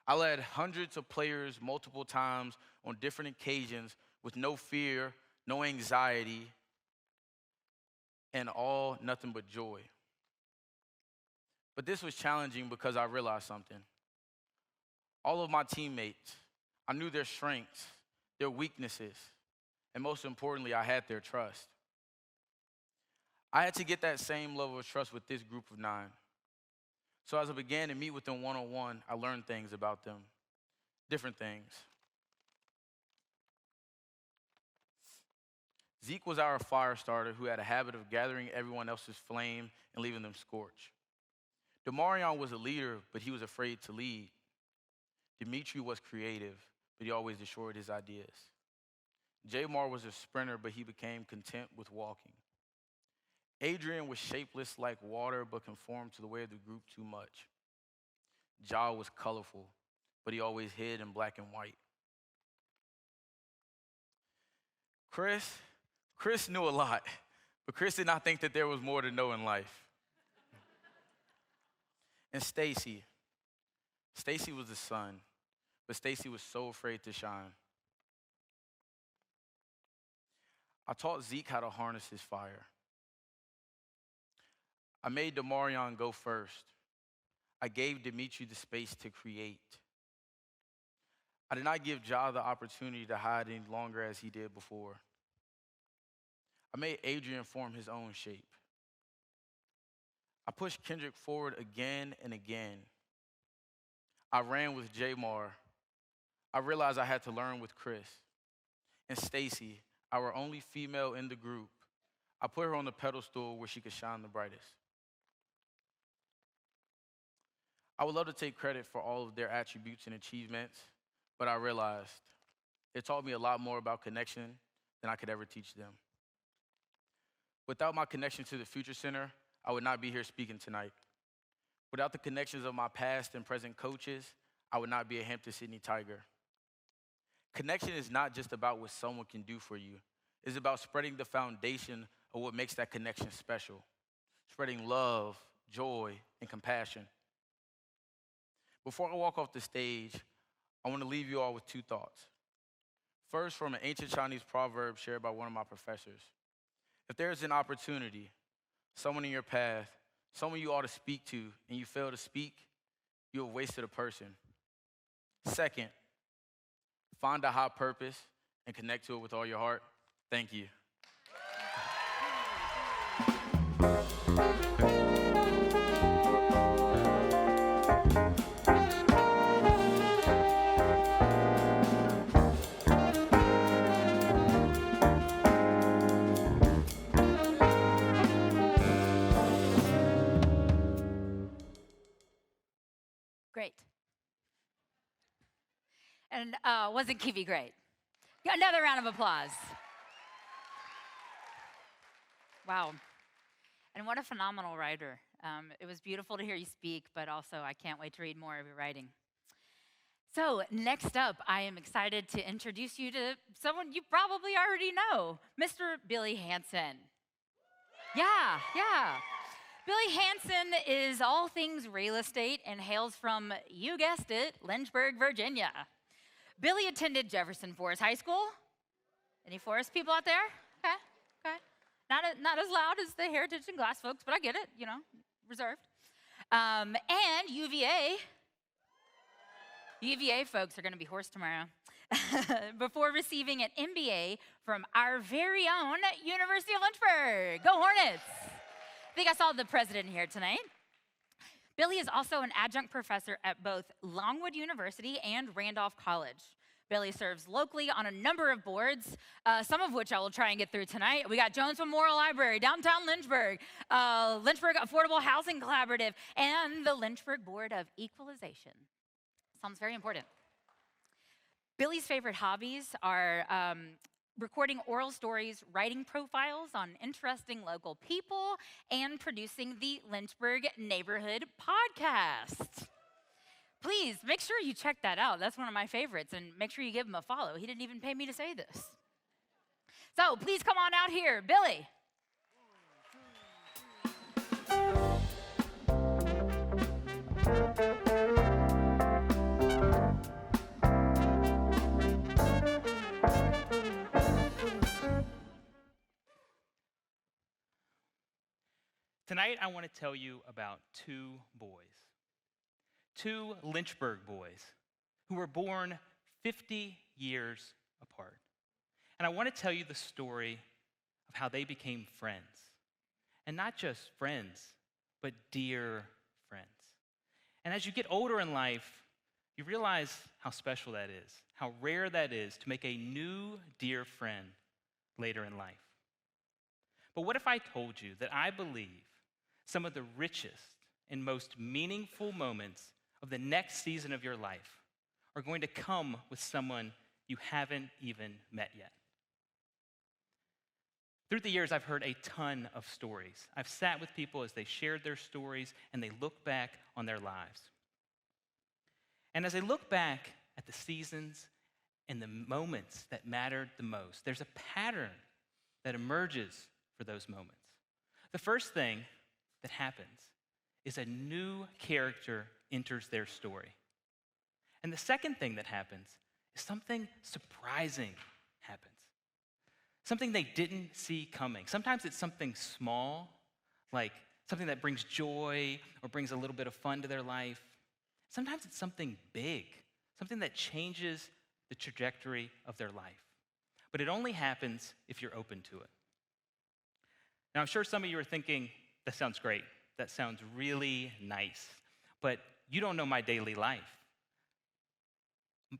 I led hundreds of players multiple times on different occasions with no fear, no anxiety, and all nothing but joy. But this was challenging because I realized something. All of my teammates, I knew their strengths, their weaknesses, and most importantly, I had their trust. I had to get that same level of trust with this group of 9. So as I began to meet with them one-on-one, I learned things about them, different things. Zeke was our fire starter who had a habit of gathering everyone else's flame and leaving them scorched. Demarion was a leader, but he was afraid to lead. Dimitri was creative, but he always destroyed his ideas. Jamar was a sprinter, but he became content with walking. Adrian was shapeless like water, but conformed to the way of the group too much. Ja was colorful, but he always hid in black and white. Chris knew a lot, but Chris did not think that there was more to know in life. And Stacy was the sun, but Stacy was so afraid to shine. I taught Zeke how to harness his fire. I made Demarion go first. I gave Dimitri the space to create. I did not give Ja the opportunity to hide any longer as he did before. I made Adrian form his own shape. I pushed Kendrick forward again and again. I ran with Jamar. I realized I had to learn with Chris. And Stacy, our only female in the group, I put her on the pedestal where she could shine the brightest. I would love to take credit for all of their attributes and achievements, but I realized it taught me a lot more about connection than I could ever teach them. Without my connection to the Future Center, I would not be here speaking tonight. Without the connections of my past and present coaches, I would not be a Hampton Sydney Tiger. Connection is not just about what someone can do for you. It's about spreading the foundation of what makes that connection special. Spreading love, joy, and compassion. Before I walk off the stage, I want to leave you all with two thoughts. First, from an ancient Chinese proverb shared by one of my professors. If there's an opportunity, someone in your path, someone you ought to speak to, and you fail to speak, you have wasted a person. Second, find a high purpose and connect to it with all your heart. Thank you. Great. And wasn't Kiwi great? Another round of applause. Wow. And what a phenomenal writer. It was beautiful to hear you speak, but also I can't wait to read more of your writing. So next up, I am excited to introduce you to someone you probably already know, Mr. Billy Hansen. Yeah. Billy Hansen is all things real estate and hails from, you guessed it, Lynchburg, Virginia. Billy attended Jefferson Forest High School. Any Forest people out there? Okay. Not as loud as the Heritage and Glass folks, but I get it, reserved. And UVA. UVA folks are going to be hoarse tomorrow. Before receiving an MBA from our very own University of Lynchburg. Go Hornets! I think I saw the president here tonight. Billy is also an adjunct professor at both Longwood University and Randolph College. Billy serves locally on a number of boards, some of which I will try and get through tonight. We got Jones Memorial Library, downtown Lynchburg, Lynchburg Affordable Housing Collaborative, and the Lynchburg Board of Equalization. Sounds very important. Billy's favorite hobbies are recording oral stories, writing profiles on interesting local people, and producing the Lynchburg Neighborhood Podcast. Please, make sure you check that out. That's one of my favorites, and make sure you give him a follow. He didn't even pay me to say this. So please come on out here. Billy. Tonight, I want to tell you about two Lynchburg boys who were born 50 years apart. And I want to tell you the story of how they became friends. And not just friends, but dear friends. And as you get older in life, you realize how special that is, how rare that is to make a new dear friend later in life. But what if I told you that I believe some of the richest and most meaningful moments of the next season of your life are going to come with someone you haven't even met yet. Through the years, I've heard a ton of stories. I've sat with people as they shared their stories and they look back on their lives. And as they look back at the seasons and the moments that mattered the most, there's a pattern that emerges for those moments. The first thing that happens is a new character enters their story. And the second thing that happens is something surprising happens. Something they didn't see coming. Sometimes it's something small, like something that brings joy or brings a little bit of fun to their life. Sometimes it's something big, something that changes the trajectory of their life. But it only happens if you're open to it. Now, I'm sure some of you are thinking, that sounds great. That sounds really nice. But you don't know my daily life.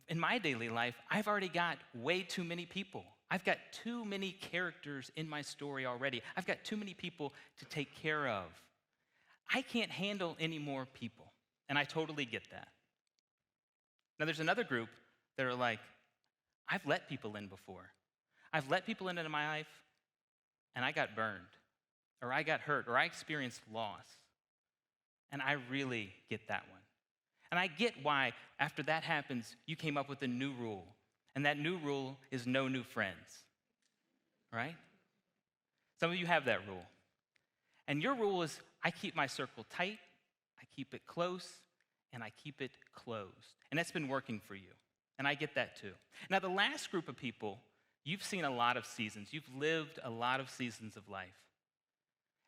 In my daily life, I've already got way too many people. I've got too many characters in my story already. I've got too many people to take care of. I can't handle any more people, and I totally get that. Now, there's another group that are like, I've let people in before. I've let people into my life, and I got burned, or I got hurt, or I experienced loss. And I really get that one. And I get why, after that happens, you came up with a new rule. And that new rule is no new friends, right? Some of you have that rule. And your rule is, I keep my circle tight, I keep it close, and I keep it closed. And that's been working for you. And I get that too. Now, the last group of people, you've seen a lot of seasons. You've lived a lot of seasons of life.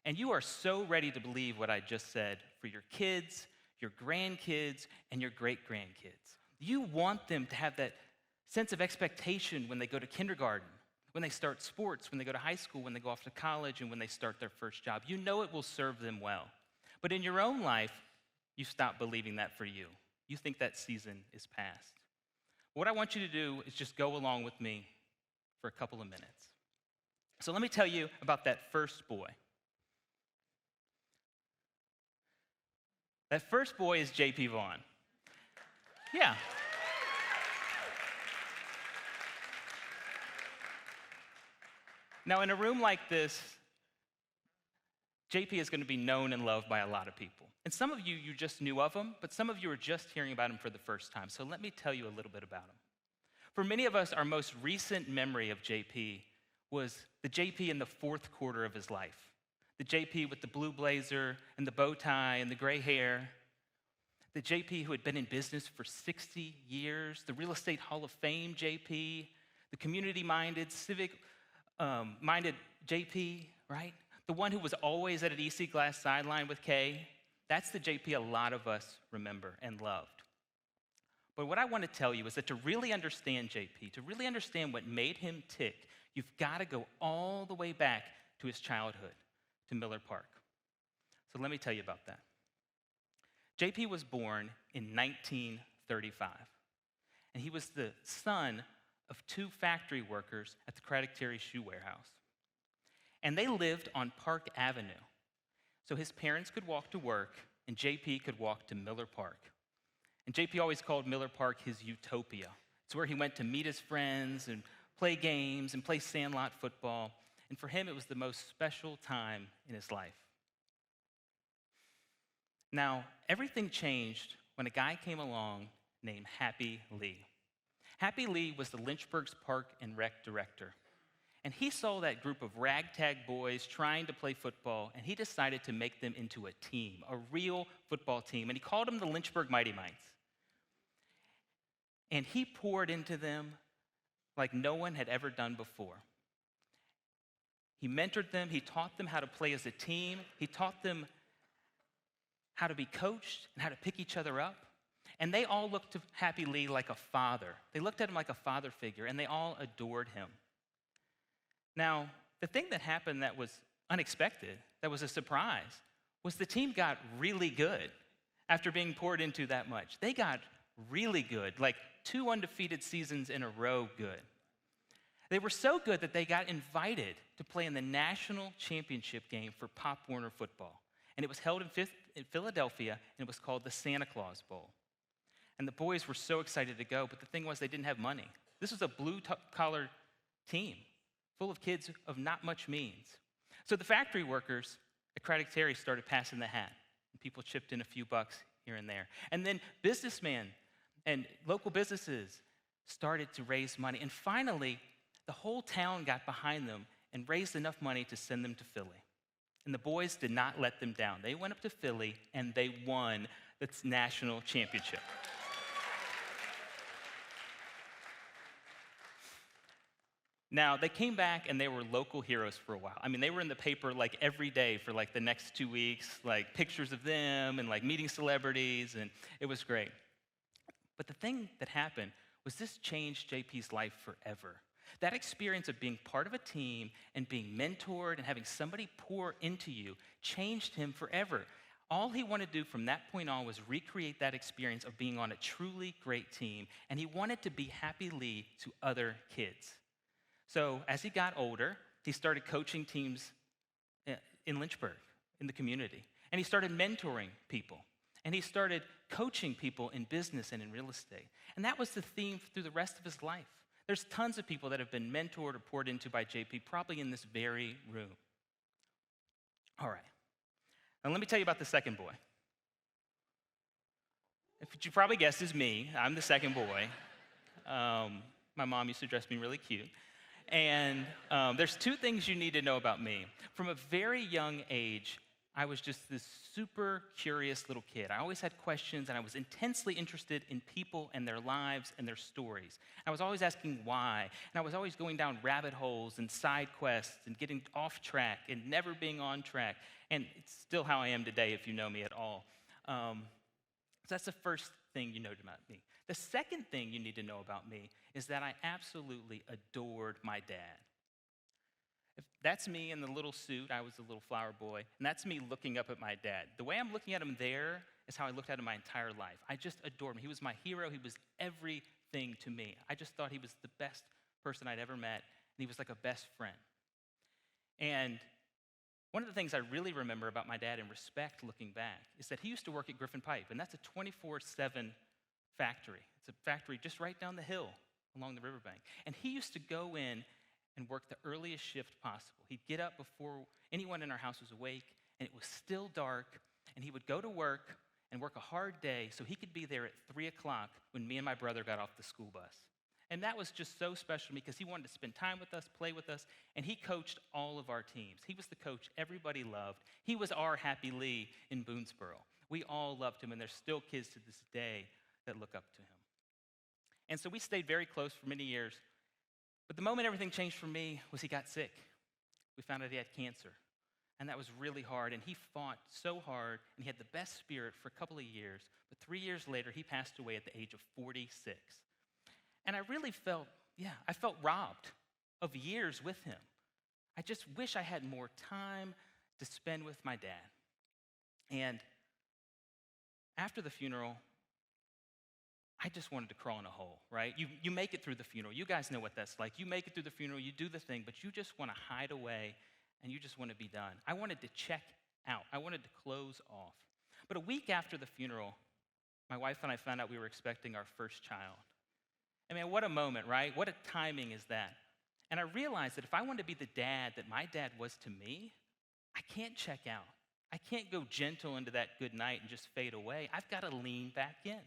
And you are so ready to believe what I just said for your kids, your grandkids, and your great-grandkids. You want them to have that sense of expectation when they go to kindergarten, when they start sports, when they go to high school, when they go off to college, and when they start their first job. You know it will serve them well. But in your own life, you stop believing that for you. You think that season is past. What I want you to do is just go along with me for a couple of minutes. So let me tell you about that first boy. That first boy is J.P. Vaughn. Yeah. Now, in a room like this, JP is going to be known and loved by a lot of people. And some of you just knew of him, but some of you are just hearing about him for the first time. So let me tell you a little bit about him. For many of us, our most recent memory of JP was the JP in the fourth quarter of his life. The JP with the blue blazer and the bow tie and the gray hair. The JP who had been in business for 60 years. The Real Estate Hall of Fame JP. The community-minded, civic-minded JP, right? The one who was always at an EC Glass sideline with Kay. That's the JP a lot of us remember and loved. But what I want to tell you is that to really understand JP, to really understand what made him tick, you've got to go all the way back to his childhood, to Miller Park. So let me tell you about that. JP was born in 1935, and he was the son of two factory workers at the Craddock Terry Shoe Warehouse. And they lived on Park Avenue. So his parents could walk to work, and JP could walk to Miller Park. And JP always called Miller Park his utopia. It's where he went to meet his friends and play games and play sandlot football. And for him, it was the most special time in his life. Now, everything changed when a guy came along named Happy Lee. Happy Lee was the Lynchburg's Park and Rec director. And he saw that group of ragtag boys trying to play football, and he decided to make them into a team, a real football team. And he called them the Lynchburg Mighty Mites. And he poured into them like no one had ever done before. He mentored them. He taught them how to play as a team. He taught them how to be coached and how to pick each other up. And they all looked to Happy Lee like a father. They looked at him like a father figure, and they all adored him. Now, the thing that happened that was unexpected, that was a surprise, was the team got really good after being poured into that much. They got really good, like 2 undefeated seasons in a row good. They were so good that they got invited to play in the national championship game for Pop Warner football. And it was held in Philadelphia, and it was called the Santa Claus Bowl. And the boys were so excited to go, but the thing was they didn't have money. This was a blue-collar team full of kids of not much means. So the factory workers at Craddock Terry started passing the hat, and people chipped in a few bucks here and there. And then businessmen and local businesses started to raise money. And finally, the whole town got behind them and raised enough money to send them to Philly. And the boys did not let them down. They went up to Philly and they won the national championship. Now, they came back and they were local heroes for a while. I mean, they were in the paper like every day for like the next 2 weeks, like pictures of them and like meeting celebrities, and it was great. But the thing that happened was this changed JP's life forever. That experience of being part of a team and being mentored and having somebody pour into you changed him forever. All he wanted to do from that point on was recreate that experience of being on a truly great team, and he wanted to be Happy Lee to other kids. So as he got older, he started coaching teams in Lynchburg, in the community. And he started mentoring people. And he started coaching people in business and in real estate. And that was the theme through the rest of his life. There's tons of people that have been mentored or poured into by JP, probably in this very room. All right. Now let me tell you about the second boy. If you probably guessed, is me. I'm the second boy. My mom used to dress me really cute. And there's two things you need to know about me. From a very young age, I was just this super curious little kid. I always had questions, and I was intensely interested in people and their lives and their stories. I was always asking why, and I was always going down rabbit holes and side quests and getting off track and never being on track. And it's still how I am today if you know me at all. So that's the first thing you know about me. The second thing you need to know about me is that I absolutely adored my dad. If that's me in the little suit, I was the little flower boy, and that's me looking up at my dad. The way I'm looking at him there is how I looked at him my entire life. I just adored him. He was my hero. He was everything to me. I just thought he was the best person I'd ever met, and he was like a best friend. And one of the things I really remember about my dad in respect looking back is that he used to work at Griffin Pipe, and that's a 24/7 factory. It's a factory just right down the hill along the riverbank. And he used to go in and work the earliest shift possible. He'd get up before anyone in our house was awake, and it was still dark, and he would go to work and work a hard day so he could be there at 3 o'clock when me and my brother got off the school bus. And that was just so special to me because he wanted to spend time with us, play with us, and he coached all of our teams. He was the coach everybody loved. He was our Happy Lee in Boonesboro. We all loved him, and there's still kids to this day that look up to him. And so we stayed very close for many years. But the moment everything changed for me was he got sick. We found out he had cancer. And that was really hard. And he fought so hard, and he had the best spirit for a couple of years. But 3 years later, he passed away at the age of 46. And I really felt robbed of years with him. I just wish I had more time to spend with my dad. And after the funeral, I just wanted to crawl in a hole, right? You make it through the funeral. You guys know what that's like. You make it through the funeral, you do the thing, but you just want to hide away, and you just want to be done. I wanted to check out. I wanted to close off. But a week after the funeral, my wife and I found out we were expecting our first child. I mean, what a moment, right? What a timing is that? And I realized that if I want to be the dad that my dad was to me, I can't check out. I can't go gentle into that good night and just fade away. I've got to lean back in.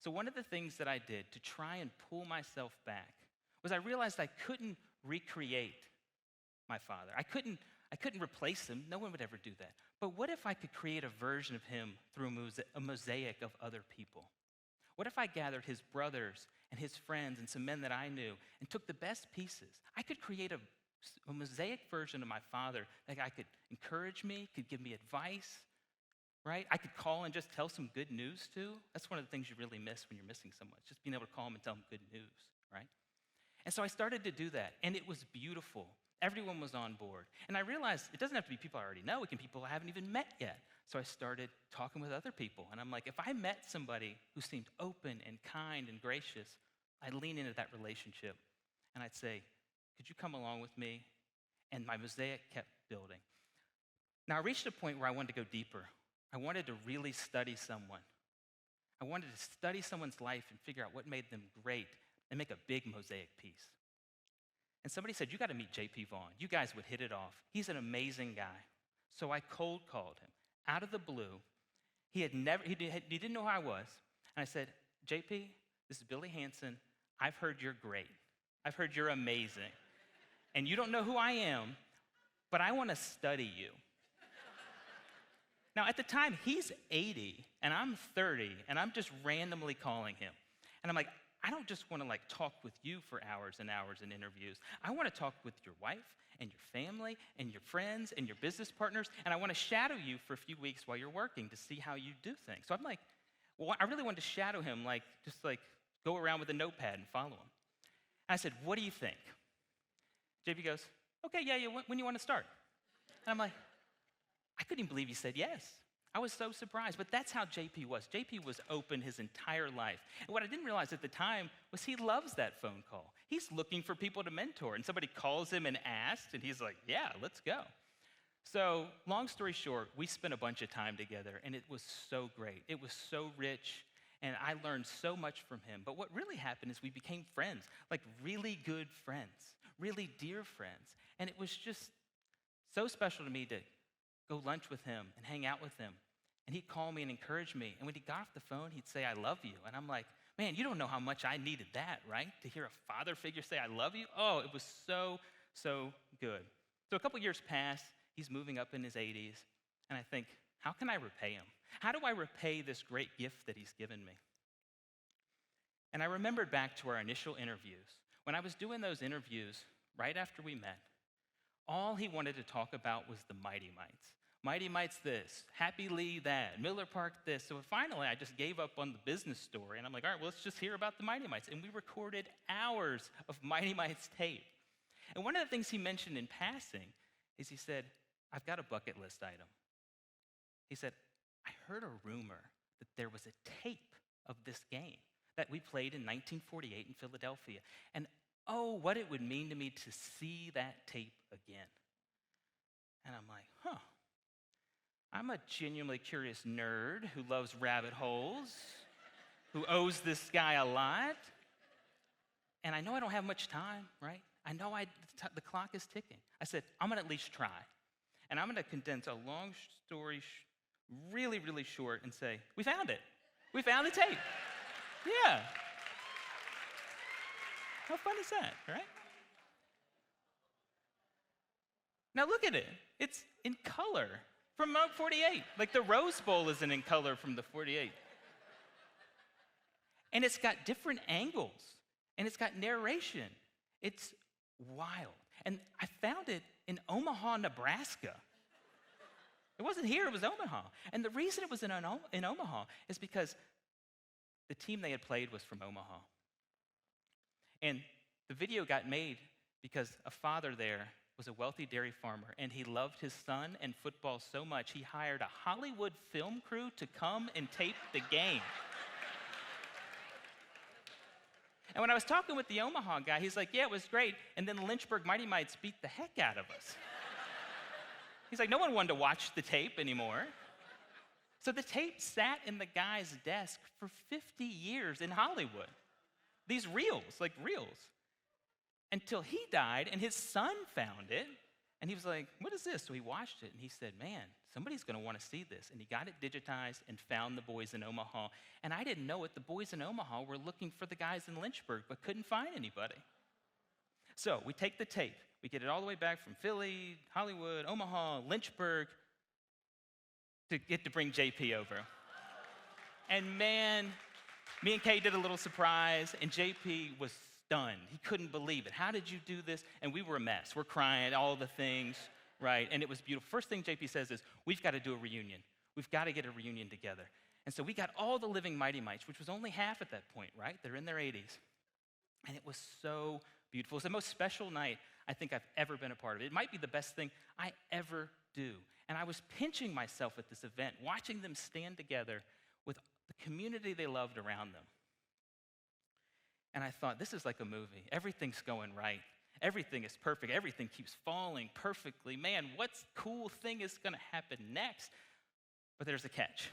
So one of the things that I did to try and pull myself back was I realized I couldn't recreate my father. I couldn't replace him. No one would ever do that. But what if I could create a version of him through a mosaic of other people? What if I gathered his brothers and his friends and some men that I knew and took the best pieces? I could create a mosaic version of my father that I could encourage me, could give me advice, right? I could call and just tell some good news to. That's one of the things you really miss when you're missing someone, just being able to call them and tell them good news, right? And so I started to do that, and it was beautiful. Everyone was on board. And I realized it doesn't have to be people I already know. It can be people I haven't even met yet. So I started talking with other people, and I'm like, if I met somebody who seemed open and kind and gracious, I'd lean into that relationship, and I'd say, could you come along with me? And my mosaic kept building. Now, I reached a point where I wanted to go deeper. I wanted to really study someone. I wanted to study someone's life and figure out what made them great and make a big mosaic piece. And somebody said, you got to meet JP Vaughn. You guys would hit it off. He's an amazing guy. So I cold called him out of the blue. He didn't know who I was. And I said, JP, this is Billy Hanson. I've heard you're great. I've heard you're amazing. And you don't know who I am, but I want to study you. Now, at the time, he's 80, and I'm 30, and I'm just randomly calling him. And I'm like, I don't just want to talk with you for hours and hours in interviews. I want to talk with your wife and your family and your friends and your business partners, and I want to shadow you for a few weeks while you're working to see how you do things. So I'm like, well, I really wanted to shadow him, just go around with a notepad and follow him. And I said, what do you think? JP goes, okay, yeah, when you want to start? And I'm like, I couldn't even believe he said yes. I was so surprised, but that's how JP was. JP was open his entire life. And what I didn't realize at the time was he loves that phone call. He's looking for people to mentor, and somebody calls him and asks, and he's like, yeah, let's go. So long story short, we spent a bunch of time together, and it was so great. It was so rich, and I learned so much from him. But what really happened is we became friends, really good friends, really dear friends. And it was just so special to me to go lunch with him and hang out with him. And he'd call me and encourage me. And when he got off the phone, he'd say, I love you. And I'm like, man, you don't know how much I needed that, right? To hear a father figure say, I love you. Oh, it was so, so good. So a couple years pass. He's moving up in his 80s. And I think, how can I repay him? How do I repay this great gift that he's given me? And I remembered back to our initial interviews. When I was doing those interviews right after we met, all he wanted to talk about was the Mighty Mites. Mighty Mites this, Happy Lee that, Miller Park this. So finally, I just gave up on the business story. And I'm like, all right, well, let's just hear about the Mighty Mites. And we recorded hours of Mighty Mites tape. And one of the things he mentioned in passing is he said, I've got a bucket list item. He said, I heard a rumor that there was a tape of this game that we played in 1948 in Philadelphia. And oh, what it would mean to me to see that tape again. And I'm like, I'm a genuinely curious nerd who loves rabbit holes, who owes this guy a lot. And I know I don't have much time, right? I know the clock is ticking. I said, I'm going to at least try. And I'm going to condense a long story really, really short and say, we found it. We found the tape. Yeah. How fun is that, right? Now look at it. It's in color from 48. The Rose Bowl isn't in color from the 48. And it's got different angles, and it's got narration. It's wild. And I found it in Omaha, Nebraska. It wasn't here, it was Omaha. And the reason it was in Omaha is because the team they had played was from Omaha. And the video got made because a father there was a wealthy dairy farmer, and he loved his son and football so much, he hired a Hollywood film crew to come and tape the game. And when I was talking with the Omaha guy, he's like, yeah, it was great. And then the Lynchburg Mighty Mites beat the heck out of us. He's like, no one wanted to watch the tape anymore. So the tape sat in the guy's desk for 50 years in Hollywood. These reels, until he died and his son found it. And he was like, what is this? So he watched it and he said, man, somebody's going to want to see this. And he got it digitized and found the boys in Omaha. And I didn't know it. The boys in Omaha were looking for the guys in Lynchburg, but couldn't find anybody. So we take the tape. We get it all the way back from Philly, Hollywood, Omaha, Lynchburg, to get to bring JP over. And man, me and Kay did a little surprise, and JP was stunned. He couldn't believe it. How did you do this? And we were a mess. We're crying, all the things, right? And it was beautiful. First thing JP says is, we've got to do a reunion. We've got to get a reunion together. And so we got all the living Mighty Mites, which was only half at that point, right? They're in their 80s. And it was so beautiful. It was the most special night I think I've ever been a part of. It might be the best thing I ever do. And I was pinching myself at this event, watching them stand together with the community they loved around them. And I thought, this is like a movie. Everything's going right. Everything is perfect. Everything keeps falling perfectly. Man, what cool thing is going to happen next? But there's a catch.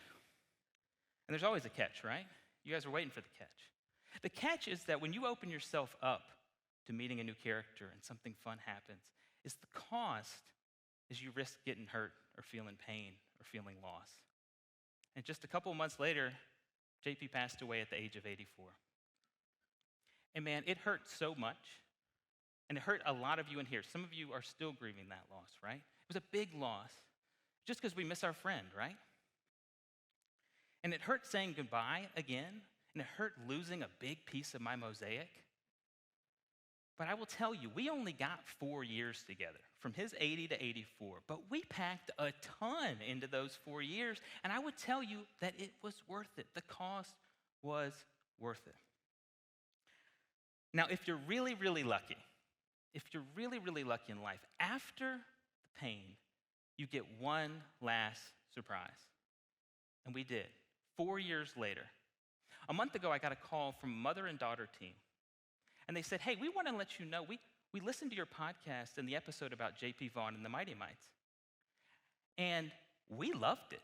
And there's always a catch, right? You guys are waiting for the catch. The catch is that when you open yourself up to meeting a new character and something fun happens, is the cost is you risk getting hurt or feeling pain or feeling loss. And just a couple of months later, JP passed away at the age of 84. And man, it hurt so much. And it hurt a lot of you in here. Some of you are still grieving that loss, right? It was a big loss, just because we miss our friend, right? And it hurt saying goodbye again, and it hurt losing a big piece of my mosaic. But I will tell you, we only got 4 years together, from his 80 to 84. But we packed a ton into those 4 years, and I would tell you that it was worth it. The cost was worth it. Now, if you're really, really lucky, in life, after the pain, you get one last surprise. And we did, 4 years later. A month ago, I got a call from a mother and daughter team. And they said, hey, we want to let you know, we listened to your podcast and the episode about J.P. Vaughn and the Mighty Mites. And we loved it.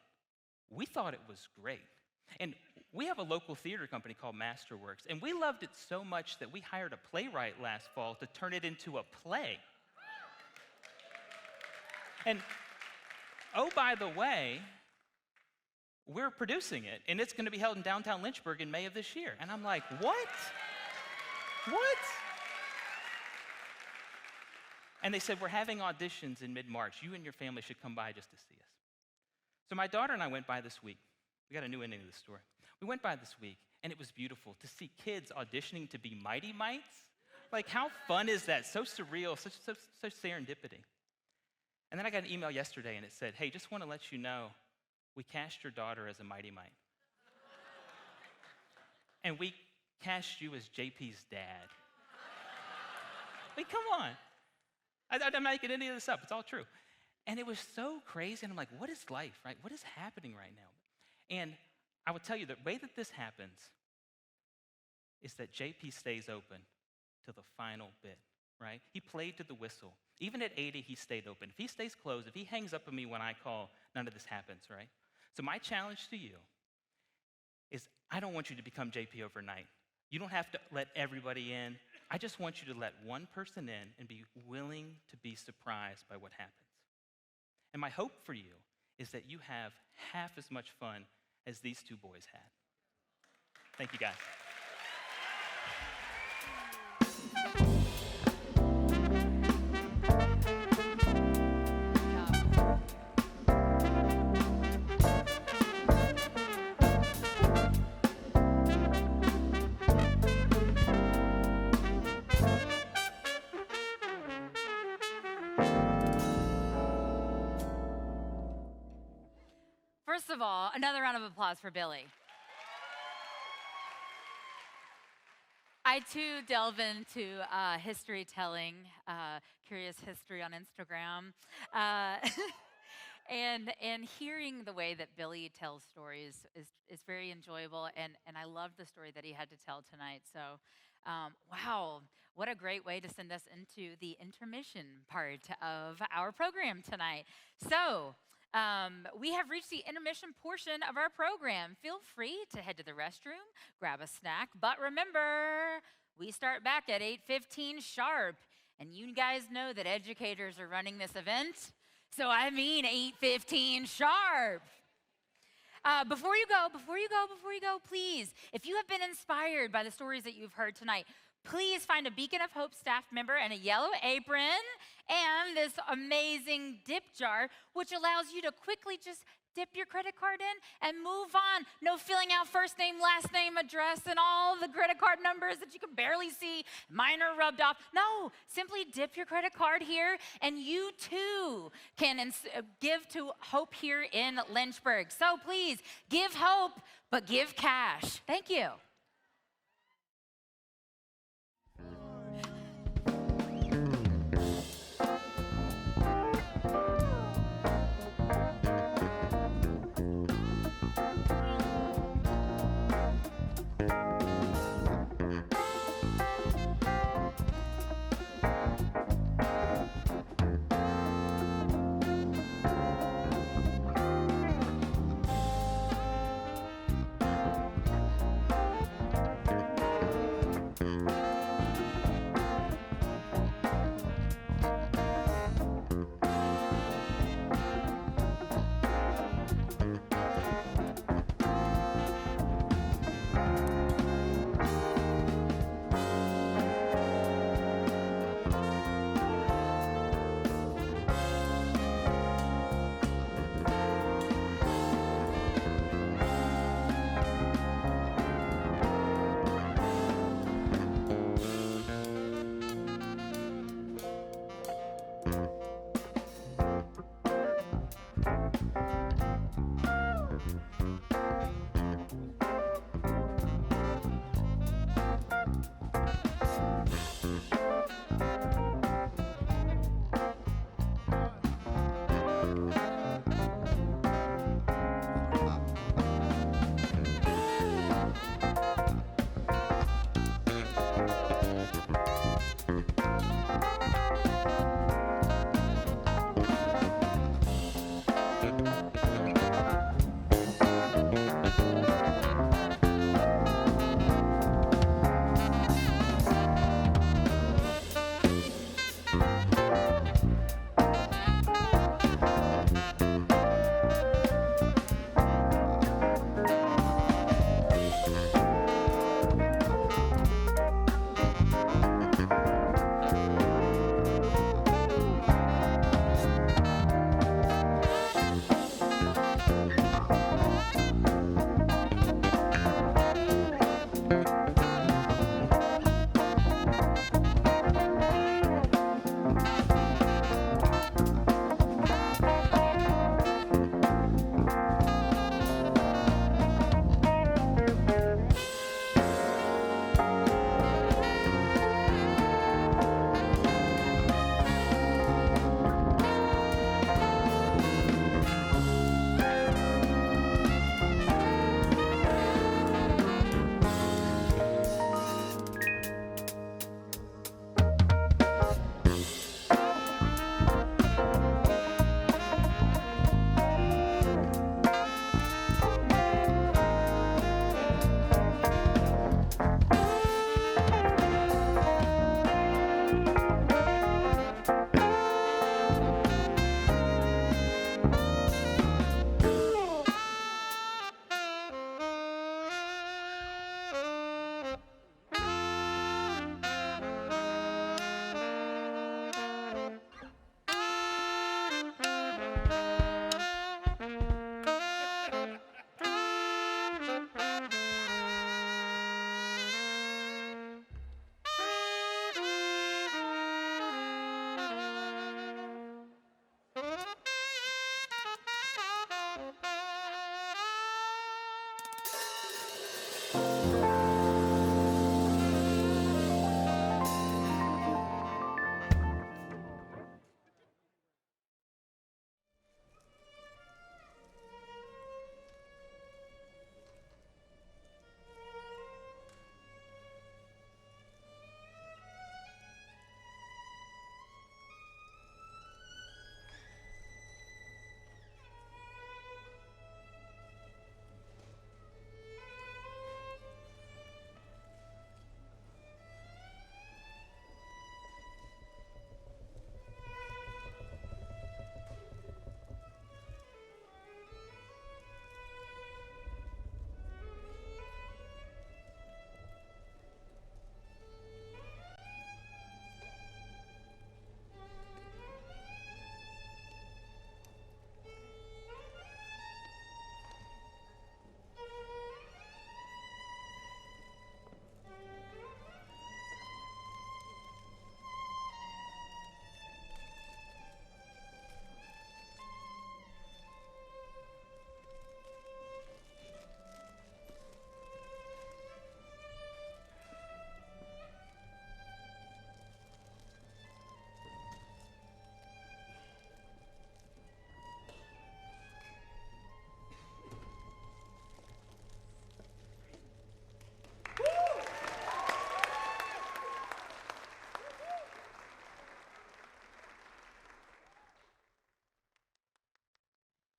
We thought it was great. And we have a local theater company called Masterworks, and we loved it so much that we hired a playwright last fall to turn it into a play. And oh, by the way, we're producing it, and it's going to be held in downtown Lynchburg in May of this year. And I'm like, what? What? And they said, we're having auditions in mid-March. You and your family should come by just to see us. So my daughter and I went by this week. We got a new ending to the story. We went by this week, and it was beautiful to see kids auditioning to be Mighty Mites. Like, how fun is that? So surreal, such serendipity. And then I got an email yesterday, and it said, hey, just want to let you know, we cast your daughter as a Mighty Mite. And we cast you as JP's dad. Like, come on. I'm not making any of this up. It's all true. And it was so crazy, and I'm like, what is life, right? What is happening right now? And I would tell you, the way that this happens is that JP stays open to the final bit, right? He played to the whistle. Even at 80, he stayed open. If he stays closed, if he hangs up on me when I call, none of this happens, right? So my challenge to you is I don't want you to become JP overnight. You don't have to let everybody in. I just want you to let one person in and be willing to be surprised by what happens. And my hope for you is that you have half as much fun as these two boys had. Thank you, guys. First of all, another round of applause for Billy. I too delve into history telling, curious history on Instagram, and hearing the way that Billy tells stories is very enjoyable, and I loved the story that he had to tell tonight. So, wow, what a great way to send us into the intermission part of our program tonight. So, we have reached the intermission portion of our program. Feel free to head to the restroom, grab a snack, but remember, we start back at 8:15 sharp, and you guys know that educators are running this event, so I mean 8:15 sharp. Before you go, please, if you have been inspired by the stories that you've heard tonight, please find a Beacon of Hope staff member and a yellow apron and this amazing dip jar, which allows you to quickly just dip your credit card in and move on. No filling out first name, last name, address, and all the credit card numbers that you can barely see. Mine are rubbed off. No, simply dip your credit card here, and you too can give to Hope here in Lynchburg. So please, give hope, but give cash. Thank you.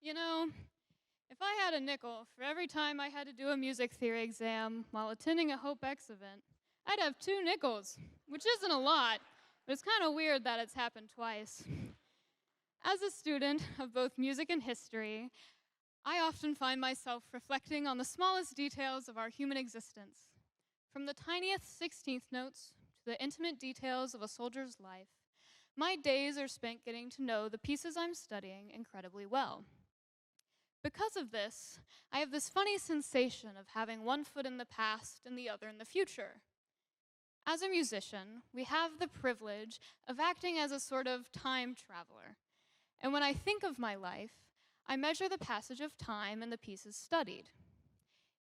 You know, if I had a nickel for every time I had to do a music theory exam while attending a HOPEx event, I'd have 2 nickels, which isn't a lot, but it's kind of weird that it's happened twice. As a student of both music and history, I often find myself reflecting on the smallest details of our human existence. From the tiniest 16th notes to the intimate details of a soldier's life, my days are spent getting to know the pieces I'm studying incredibly well. Because of this, I have this funny sensation of having one foot in the past and the other in the future. As a musician, we have the privilege of acting as a sort of time traveler. And when I think of my life, I measure the passage of time and the pieces studied.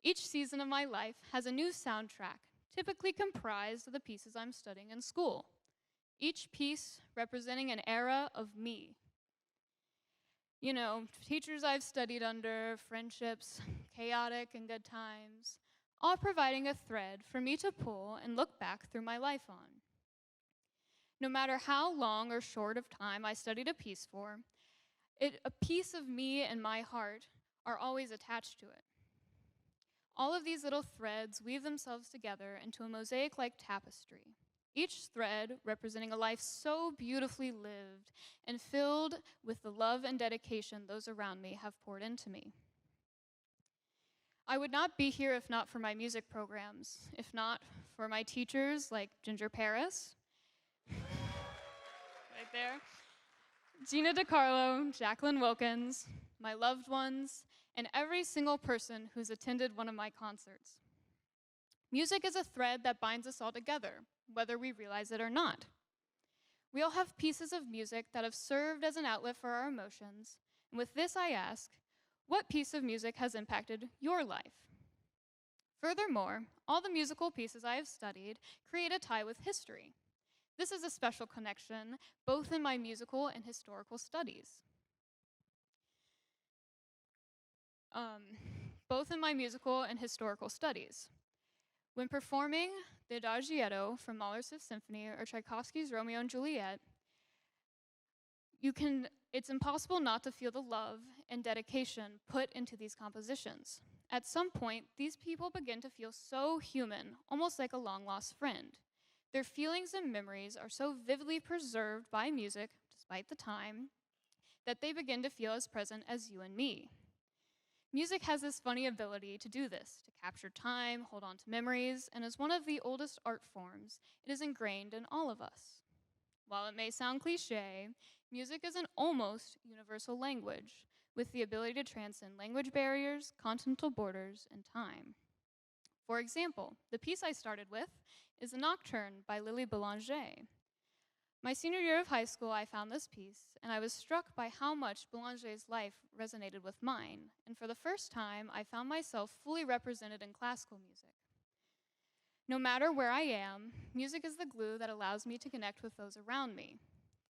Each season of my life has a new soundtrack, typically comprised of the pieces I'm studying in school, each piece representing an era of me. You know, teachers I've studied under, friendships, chaotic and good times, all providing a thread for me to pull and look back through my life on. No matter how long or short of time I studied a piece for, a piece of me and my heart are always attached to it. All of these little threads weave themselves together into a mosaic-like tapestry, each thread representing a life so beautifully lived and filled with the love and dedication those around me have poured into me. I would not be here if not for my music programs, if not for my teachers like Ginger Paris, right there, Gina DiCarlo, Jacqueline Wilkins, my loved ones, and every single person who's attended one of my concerts. Music is a thread that binds us all together, whether we realize it or not. We all have pieces of music that have served as an outlet for our emotions, and with this I ask, what piece of music has impacted your life? Furthermore, all the musical pieces I have studied create a tie with history. This is a special connection, both in my musical and historical studies. When performing the Adagietto from Mahler's Fifth Symphony or Tchaikovsky's Romeo and Juliet, it's impossible not to feel the love and dedication put into these compositions. At some point, these people begin to feel so human, almost like a long-lost friend. Their feelings and memories are so vividly preserved by music, despite the time, that they begin to feel as present as you and me. Music has this funny ability to do this, to capture time, hold on to memories, and as one of the oldest art forms, it is ingrained in all of us. While it may sound cliche, music is an almost universal language, with the ability to transcend language barriers, continental borders, and time. For example, the piece I started with is a Nocturne by Lily Boulanger. My senior year of high school, I found this piece, and I was struck by how much Boulanger's life resonated with mine, and for the first time, I found myself fully represented in classical music. No matter where I am, music is the glue that allows me to connect with those around me.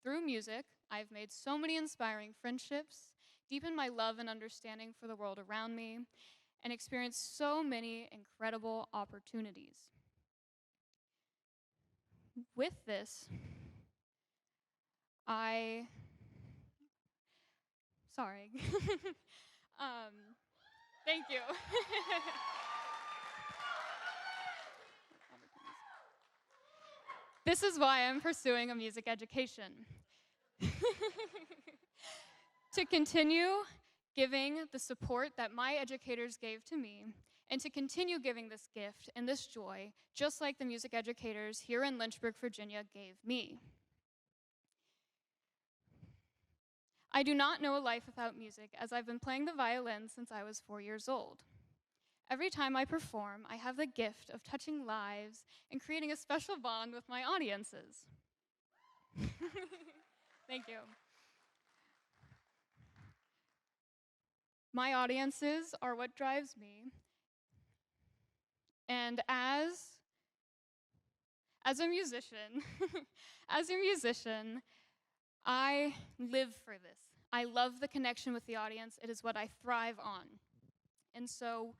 Through music, I've made so many inspiring friendships, deepened my love and understanding for the world around me, and experienced so many incredible opportunities. With this, sorry. Thank you. This is why I'm pursuing a music education. To continue giving the support that my educators gave to me, and to continue giving this gift and this joy, just like the music educators here in Lynchburg, Virginia gave me. I do not know a life without music, as I've been playing the violin since I was 4 years old. Every time I perform, I have the gift of touching lives and creating a special bond with my audiences. Thank you. My audiences are what drives me. And as a musician, I live for this. I love the connection with the audience. It is what I thrive on. And so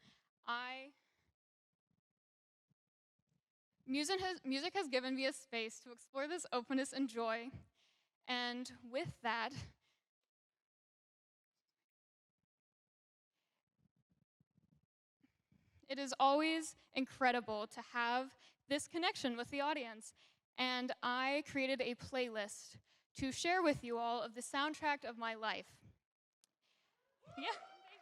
music has given me a space to explore this openness and joy. And with that, It is always incredible to have this connection with the audience. And I created a playlist to share with you all of the soundtrack of my life. Yeah, thank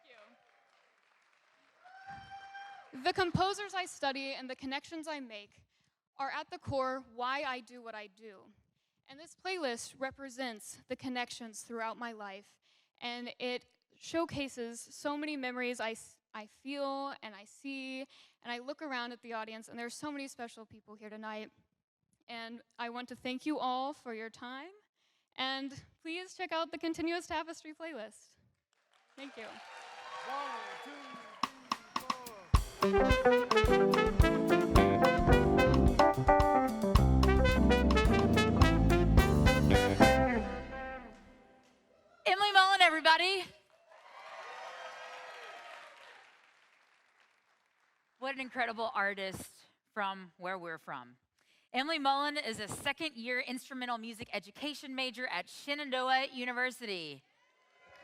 you. The composers I study and the connections I make are at the core why I do what I do. And this playlist represents the connections throughout my life, and it showcases so many memories I feel and I see, and I look around at the audience, and there's so many special people here tonight. And I want to thank you all for your time, and please check out the Continuous Tapestry playlist. Thank you. 1, 2, 3, 4. Emily Mullen, everybody. What an incredible artist from where we're from. Emily Mullen is a second-year instrumental music education major at Shenandoah University.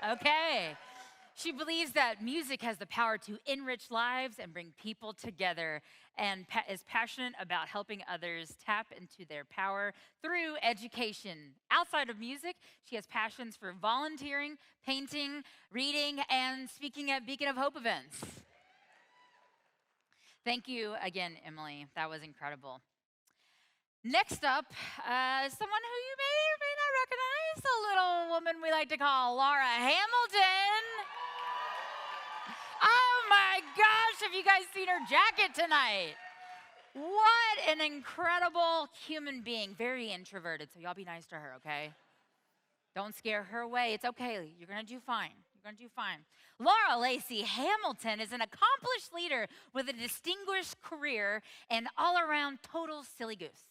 Okay. She believes that music has the power to enrich lives and bring people together, and is passionate about helping others tap into their power through education. Outside of music, she has passions for volunteering, painting, reading, and speaking at Beacon of Hope events. Thank you again, Emily. That was incredible. Next up, someone who you may or may not recognize, a little woman we like to call Laura Hamilton. Oh my gosh, have you guys seen her jacket tonight? What an incredible human being. Very introverted, so y'all be nice to her, okay? Don't scare her away. It's okay. You're going to do fine. You're going to do fine. Laura Lacey Hamilton is an accomplished leader with a distinguished career and all-around total silly goose.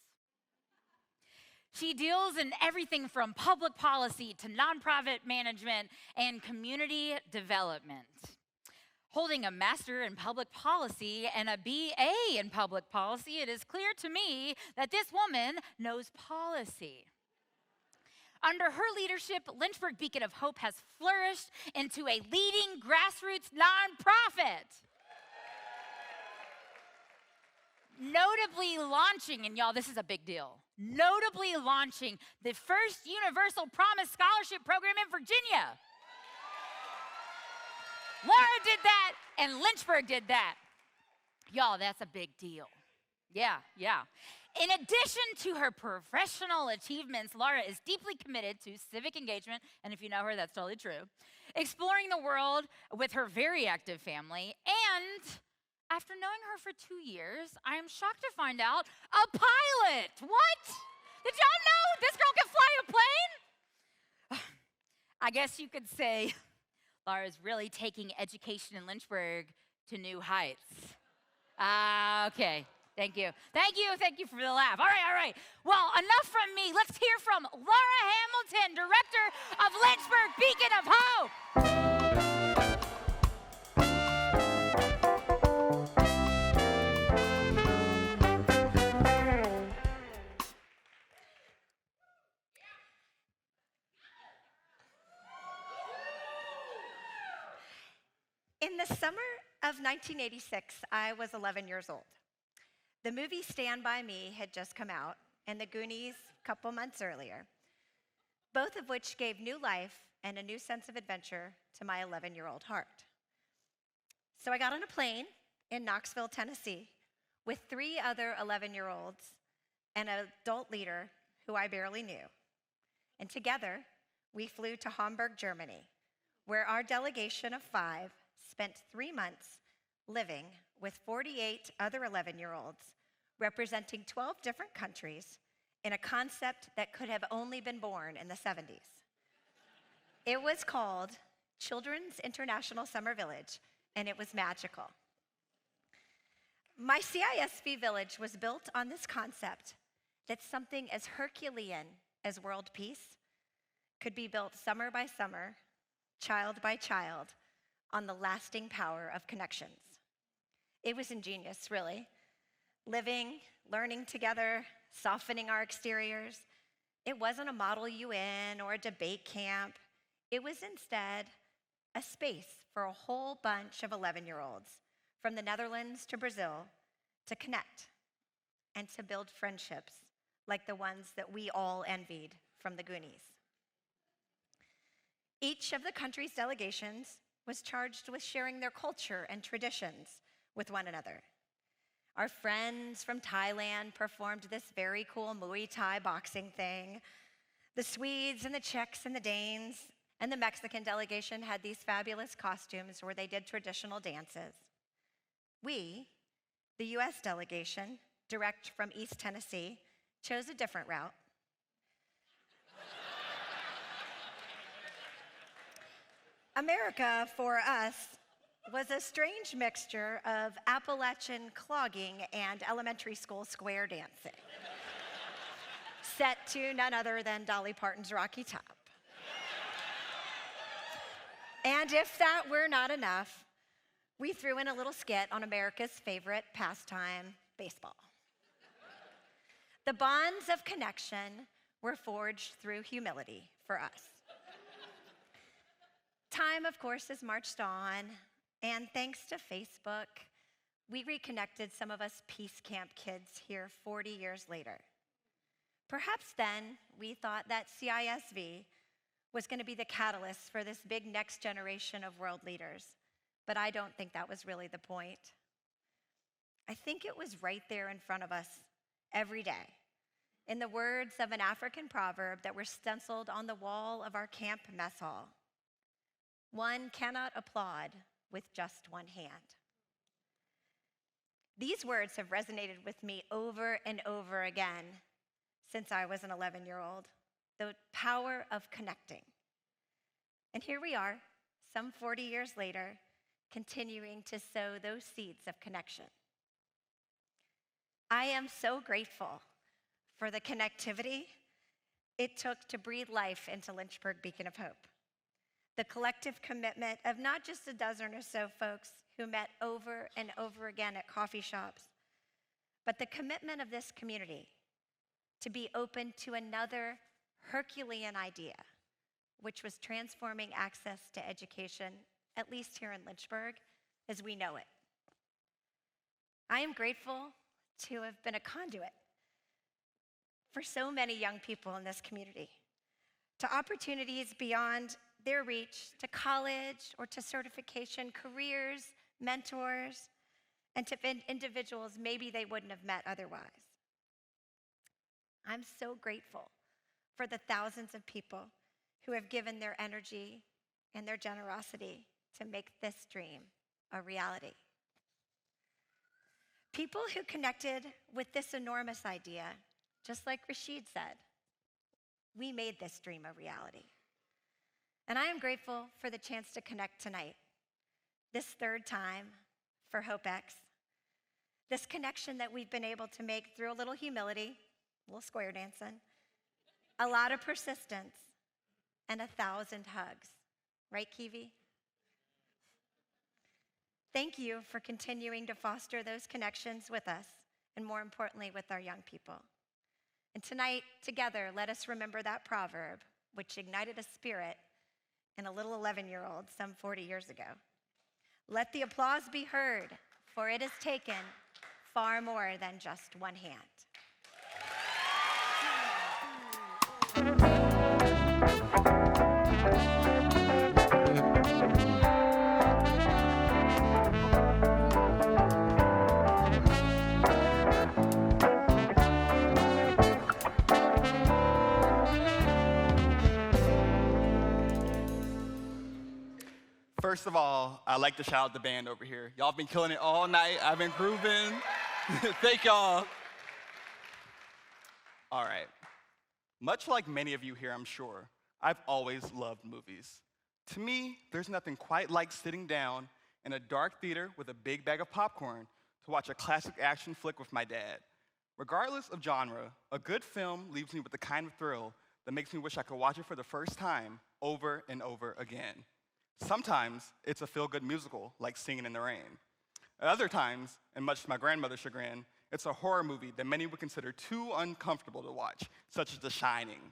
She deals in everything from public policy to nonprofit management and community development. Holding a master in public policy and a BA in public policy, it is clear to me that this woman knows policy. Under her leadership, Lynchburg Beacon of Hope has flourished into a leading grassroots nonprofit. Notably launching, and y'all, this is a big deal, notably launching the first Universal Promise Scholarship Program in Virginia. Laura did that, and Lynchburg did that. Y'all, that's a big deal. Yeah. In addition to her professional achievements, Laura is deeply committed to civic engagement, and if you know her, that's totally true, exploring the world with her very active family, and after knowing her for 2 years, I am shocked to find out a pilot. What? Did y'all know this girl can fly a plane? I guess you could say Laura's really taking education in Lynchburg to new heights. Okay. Thank you for the laugh. All right. Well, enough from me. Let's hear from Laura Hamilton, director of Lynchburg Beacon of Hope. In the summer of 1986, I was 11 years old. The movie Stand By Me had just come out, and The Goonies a couple months earlier, both of which gave new life and a new sense of adventure to my 11-year-old heart. So I got on a plane in Knoxville, Tennessee, with 3 other 11-year-olds and an adult leader who I barely knew. And together, we flew to Hamburg, Germany, where our delegation of 5 spent 3 months living with 48 other 11-year-olds, representing 12 different countries in a concept that could have only been born in the 70s. It was called Children's International Summer Village, and it was magical. My CISV village was built on this concept that something as Herculean as world peace could be built summer by summer, child by child, on the lasting power of connections. It was ingenious, really. Living, learning together, softening our exteriors. It wasn't a Model UN or a debate camp. It was instead a space for a whole bunch of 11-year-olds from the Netherlands to Brazil, to connect and to build friendships like the ones that we all envied from the Goonies. Each of the country's delegations was charged with sharing their culture and traditions with one another. Our friends from Thailand performed this very cool Muay Thai boxing thing. The Swedes and the Czechs and the Danes and the Mexican delegation had these fabulous costumes where they did traditional dances. We, the US delegation, direct from East Tennessee, chose a different route. America, for us, was a strange mixture of Appalachian clogging and elementary school square dancing, set to none other than Dolly Parton's Rocky Top. And if that were not enough, we threw in a little skit on America's favorite pastime, baseball. The bonds of connection were forged through humility for us. Time, of course, has marched on, and thanks to Facebook, we reconnected some of us Peace Camp kids here 40 years later. Perhaps then we thought that CISV was going to be the catalyst for this big next generation of world leaders, but I don't think that was really the point. I think it was right there in front of us every day, in the words of an African proverb that were stenciled on the wall of our camp mess hall. One cannot applaud with just one hand. These words have resonated with me over and over again since I was an 11-year-old, the power of connecting. And here we are, some 40 years later, continuing to sow those seeds of connection. I am so grateful for the connectivity it took to breathe life into Lynchburg Beacon of Hope. The collective commitment of not just a dozen or so folks who met over and over again at coffee shops, but the commitment of this community to be open to another Herculean idea, which was transforming access to education, at least here in Lynchburg, as we know it. I am grateful to have been a conduit for so many young people in this community, to opportunities beyond their reach, to college or to certification, careers, mentors, and to individuals maybe they wouldn't have met otherwise. I'm so grateful for the thousands of people who have given their energy and their generosity to make this dream a reality. People who connected with this enormous idea, just like Rashid said, we made this dream a reality. And I am grateful for the chance to connect tonight, this third time for HOPEx, this connection that we've been able to make through a little humility, a little square dancing, a lot of persistence, and 1,000 hugs. Right, Kiwi? Thank you for continuing to foster those connections with us, and more importantly, with our young people. And tonight, together, let us remember that proverb, which ignited a spirit in a little 11-year-old some 40 years ago. Let the applause be heard, for it has taken far more than just one hand. First of all, I'd like to shout out the band over here. Y'all been killing it all night. I've been grooving. Thank y'all. All right. Much like many of you here, I'm sure, I've always loved movies. To me, there's nothing quite like sitting down in a dark theater with a big bag of popcorn to watch a classic action flick with my dad. Regardless of genre, a good film leaves me with the kind of thrill that makes me wish I could watch it for the first time over and over again. Sometimes it's a feel-good musical, like Singing in the Rain. At other times, and much to my grandmother's chagrin, it's a horror movie that many would consider too uncomfortable to watch, such as The Shining.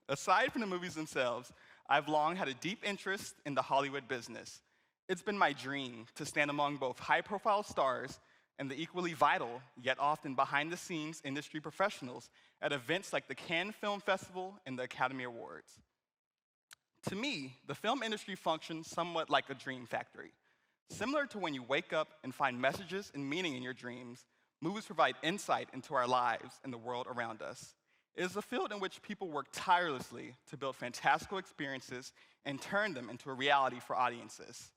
Aside from the movies themselves, I've long had a deep interest in the Hollywood business, It's been my dream to stand among both high-profile stars and the equally vital, yet often behind-the-scenes industry professionals at events like the Cannes Film Festival and the Academy Awards. To me, the film industry functions somewhat like a dream factory. Similar to when you wake up and find messages and meaning in your dreams, movies provide insight into our lives and the world around us. It is a field in which people work tirelessly to build fantastical experiences and turn them into a reality for audiences.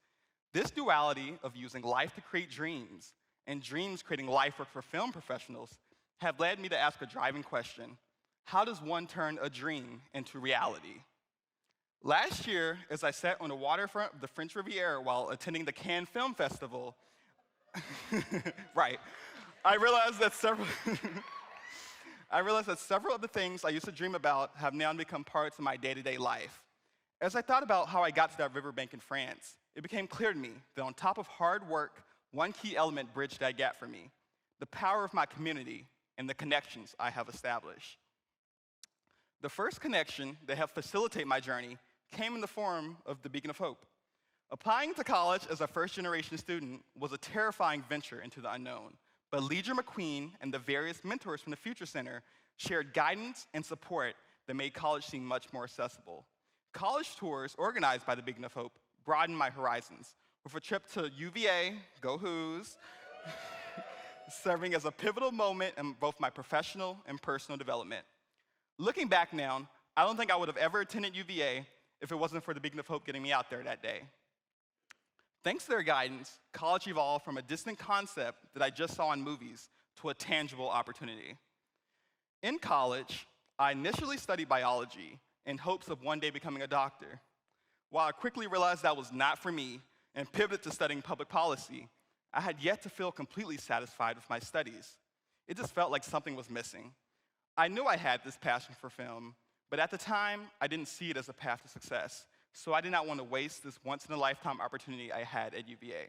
This duality of using life to create dreams and dreams creating life work for film professionals have led me to ask a driving question: how does one turn a dream into reality? Last year, as I sat on the waterfront of the French Riviera while attending the Cannes Film Festival, right, I realized that several of the things I used to dream about have now become parts of my day-to-day life. As I thought about how I got to that riverbank in France, it became clear to me that on top of hard work, one key element bridged that gap for me: the power of my community and the connections I have established. The first connection that helped facilitate my journey came in the form of the Beacon of Hope. Applying to college as a first-generation student was a terrifying venture into the unknown, but Leader McQueen and the various mentors from the Future Center shared guidance and support that made college seem much more accessible. College tours organized by the Beacon of Hope broadened my horizons, with a trip to UVA, go Who's, serving as a pivotal moment in both my professional and personal development. Looking back now, I don't think I would have ever attended UVA if it wasn't for the Beacon of Hope getting me out there that day. Thanks to their guidance, college evolved from a distant concept that I just saw in movies to a tangible opportunity. In college, I initially studied biology in hopes of one day becoming a doctor. While I quickly realized that was not for me and pivoted to studying public policy, I had yet to feel completely satisfied with my studies. It just felt like something was missing. I knew I had this passion for film, but at the time, I didn't see it as a path to success, so I did not want to waste this once-in-a-lifetime opportunity I had at UVA.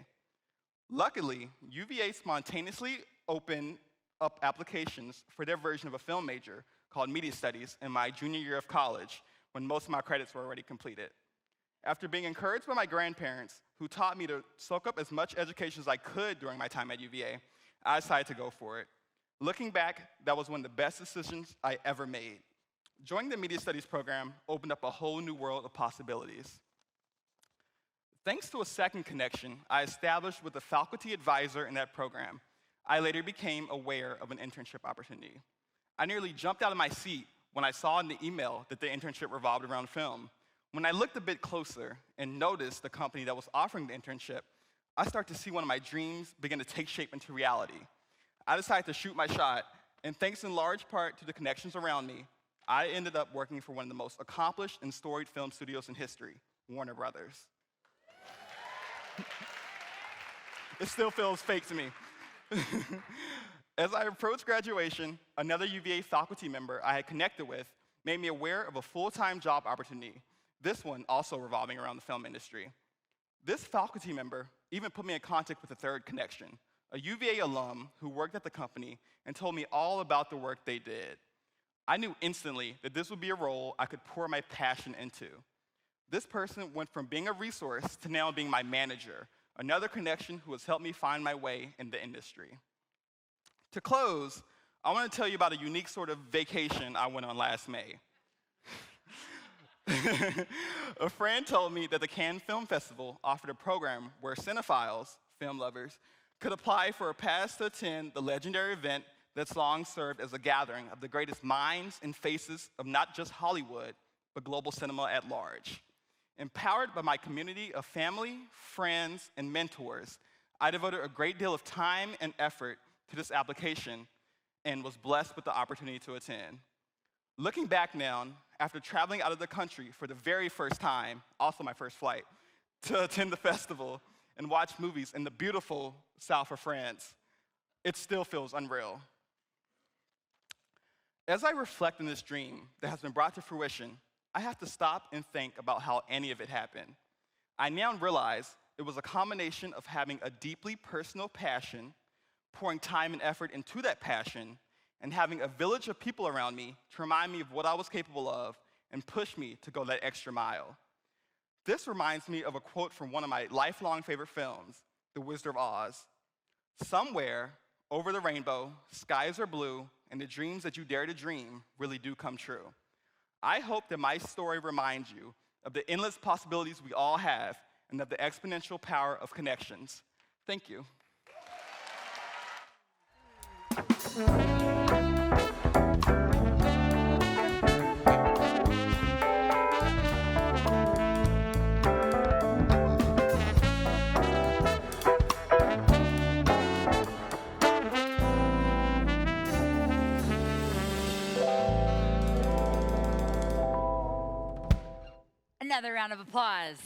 Luckily, UVA spontaneously opened up applications for their version of a film major called Media Studies in my junior year of college, when most of my credits were already completed. After being encouraged by my grandparents, who taught me to soak up as much education as I could during my time at UVA, I decided to go for it. Looking back, that was one of the best decisions I ever made. Joining the Media Studies program opened up a whole new world of possibilities. Thanks to a second connection I established with a faculty advisor in that program, I later became aware of an internship opportunity. I nearly jumped out of my seat when I saw in the email that the internship revolved around film. When I looked a bit closer and noticed the company that was offering the internship, I started to see one of my dreams begin to take shape into reality. I decided to shoot my shot, and thanks in large part to the connections around me, I ended up working for one of the most accomplished and storied film studios in history, Warner Brothers. It still feels fake to me. As I approached graduation, another UVA faculty member I had connected with made me aware of a full-time job opportunity, this one also revolving around the film industry. This faculty member even put me in contact with a third connection, a UVA alum who worked at the company and told me all about the work they did. I knew instantly that this would be a role I could pour my passion into. This person went from being a resource to now being my manager, another connection who has helped me find my way in the industry. To close, I want to tell you about a unique sort of vacation I went on last May. A friend told me that the Cannes Film Festival offered a program where cinephiles, film lovers, could apply for a pass to attend the legendary event that's long served as a gathering of the greatest minds and faces of not just Hollywood, but global cinema at large. Empowered by my community of family, friends, and mentors, I devoted a great deal of time and effort to this application and was blessed with the opportunity to attend. Looking back now, after traveling out of the country for the very first time, also my first flight, to attend the festival and watch movies in the beautiful south of France, it still feels unreal. As I reflect on this dream that has been brought to fruition, I have to stop and think about how any of it happened. I now realize it was a combination of having a deeply personal passion, pouring time and effort into that passion, and having a village of people around me to remind me of what I was capable of and push me to go that extra mile. This reminds me of a quote from one of my lifelong favorite films, The Wizard of Oz. Somewhere over the rainbow, skies are blue, and the dreams that you dare to dream really do come true. I hope that my story reminds you of the endless possibilities we all have and of the exponential power of connections. Thank you. Another round of applause.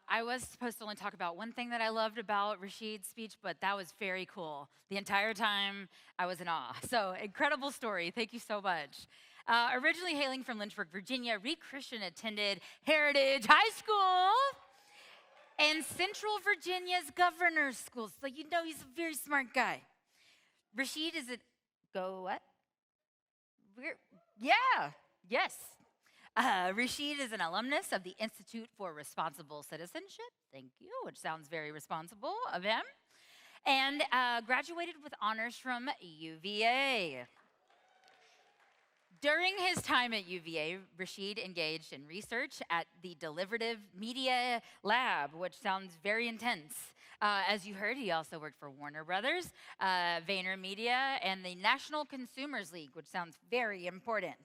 I was supposed to only talk about one thing that I loved about Rashid's speech, but that was very cool. The entire time, I was in awe. So, incredible story. Thank you so much. Originally hailing from Lynchburg, Virginia, Reed Christian attended Heritage High School and Central Virginia's Governor's School. So, you know he's a very smart guy. Rashid is a... Go what? Yeah, yes. Rashid is an alumnus of the Institute for Responsible Citizenship. Thank you, which sounds very responsible of him. And graduated with honors from UVA. During his time at UVA, Rashid engaged in research at the Deliberative Media Lab, which sounds very intense. As you heard, he also worked for Warner Brothers, VaynerMedia, and the National Consumers League, which sounds very important.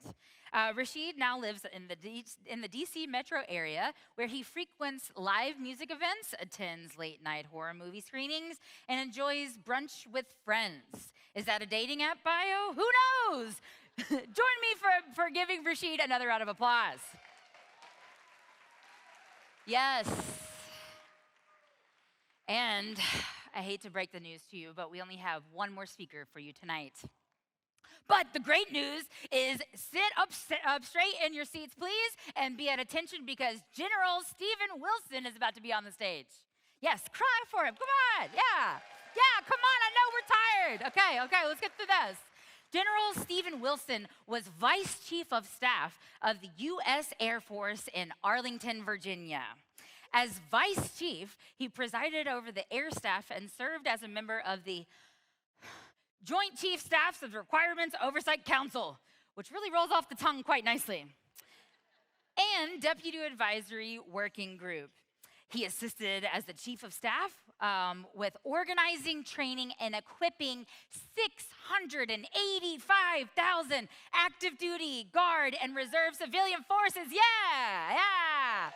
Rashid now lives in the DC metro area, where he frequents live music events, attends late-night horror movie screenings, and enjoys brunch with friends. Is that a dating app bio? Who knows? Join me for giving Rashid another round of applause. Yes. And I hate to break the news to you, but we only have one more speaker for you tonight. But the great news is sit up straight in your seats, please, and be at attention because General Stephen Wilson is about to be on the stage. Yes, cry for him. Come on. Yeah, come on. I know we're tired. Okay, let's get through this. General Stephen Wilson was Vice Chief of Staff of the U.S. Air Force in Arlington, Virginia. As Vice Chief, he presided over the Air Staff and served as a member of the Joint Chief Staffs of the Requirements Oversight Council, which really rolls off the tongue quite nicely, and Deputy Advisory Working Group. He assisted as the Chief of Staff with organizing, training, and equipping 685,000 active duty, guard, and reserve civilian forces. Yeah.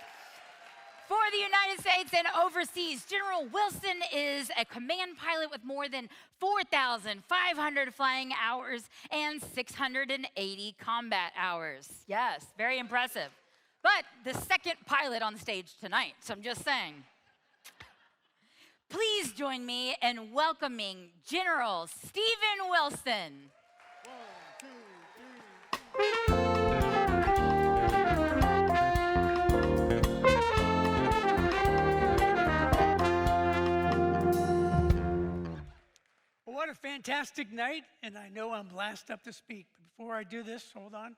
For the United States and overseas, General Wilson is a command pilot with more than 4,500 flying hours and 680 combat hours. Yes, very impressive. But the second pilot on stage tonight, so I'm just saying. Please join me in welcoming General Stephen Wilson. 1, 2, 3. What a fantastic night, and I know I'm last up to speak. But before I do this, hold on.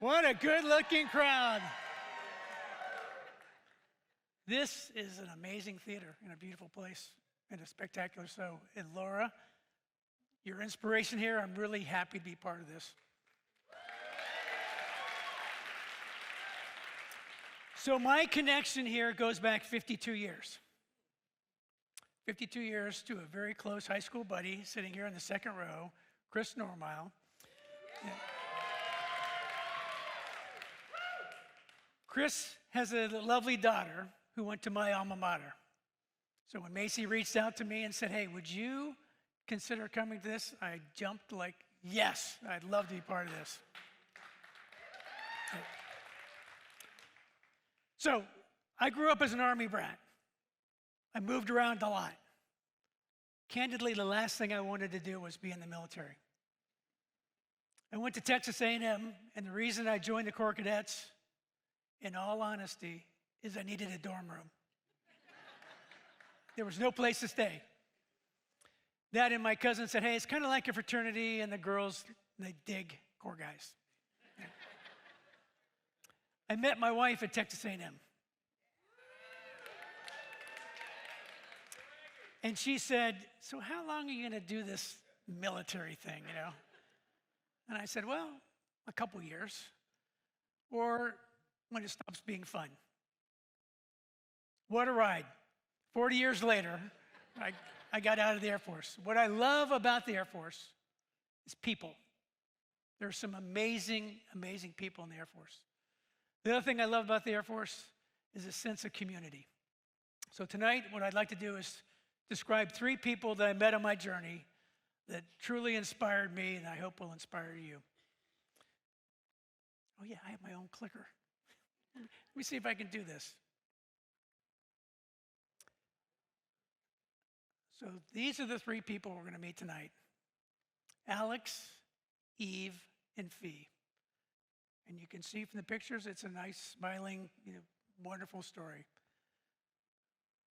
What a good-looking crowd. This is an amazing theater in a beautiful place and a spectacular show. And Laura, your inspiration here, I'm really happy to be part of this. So my connection here goes back 52 years. 52 years to a very close high school buddy sitting here in the second row, Chris Normile. Yeah. Chris has a lovely daughter who went to my alma mater. So when Macy reached out to me and said, hey, would you consider coming to this? I jumped like, yes, I'd love to be part of this. Yeah. So I grew up as an Army brat. I moved around a lot. Candidly, the last thing I wanted to do was be in the military. I went to Texas A&M, and the reason I joined the Corps Cadets, in all honesty, is I needed a dorm room. There was no place to stay. That and my cousin said, hey, it's kind of like a fraternity, and the girls, they dig Corps guys. I met my wife at Texas A&M. And she said, so how long are you going to do this military thing, you know? And I said, well, a couple years, or when it stops being fun. What a ride. 40 years later, I got out of the Air Force. What I love about the Air Force is people. There are some amazing, amazing people in the Air Force. The other thing I love about the Air Force is a sense of community. So tonight, what I'd like to do is describe 3 people that I met on my journey that truly inspired me and I hope will inspire you. Oh yeah, I have my own clicker. Let me see if I can do this. So these are the 3 people we're going to meet tonight. Alex, Eve, and Fee. And you can see from the pictures, it's a nice, smiling, wonderful story.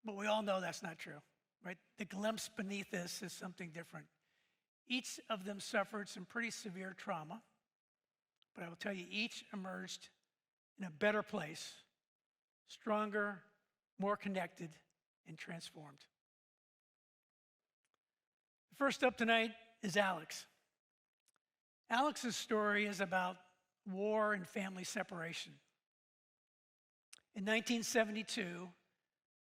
But we all know that's not true, right? The glimpse beneath this is something different. Each of them suffered some pretty severe trauma, but I will tell you, each emerged in a better place, stronger, more connected, and transformed. First up tonight is Alex. Alex's story is about war and family separation. In 1972,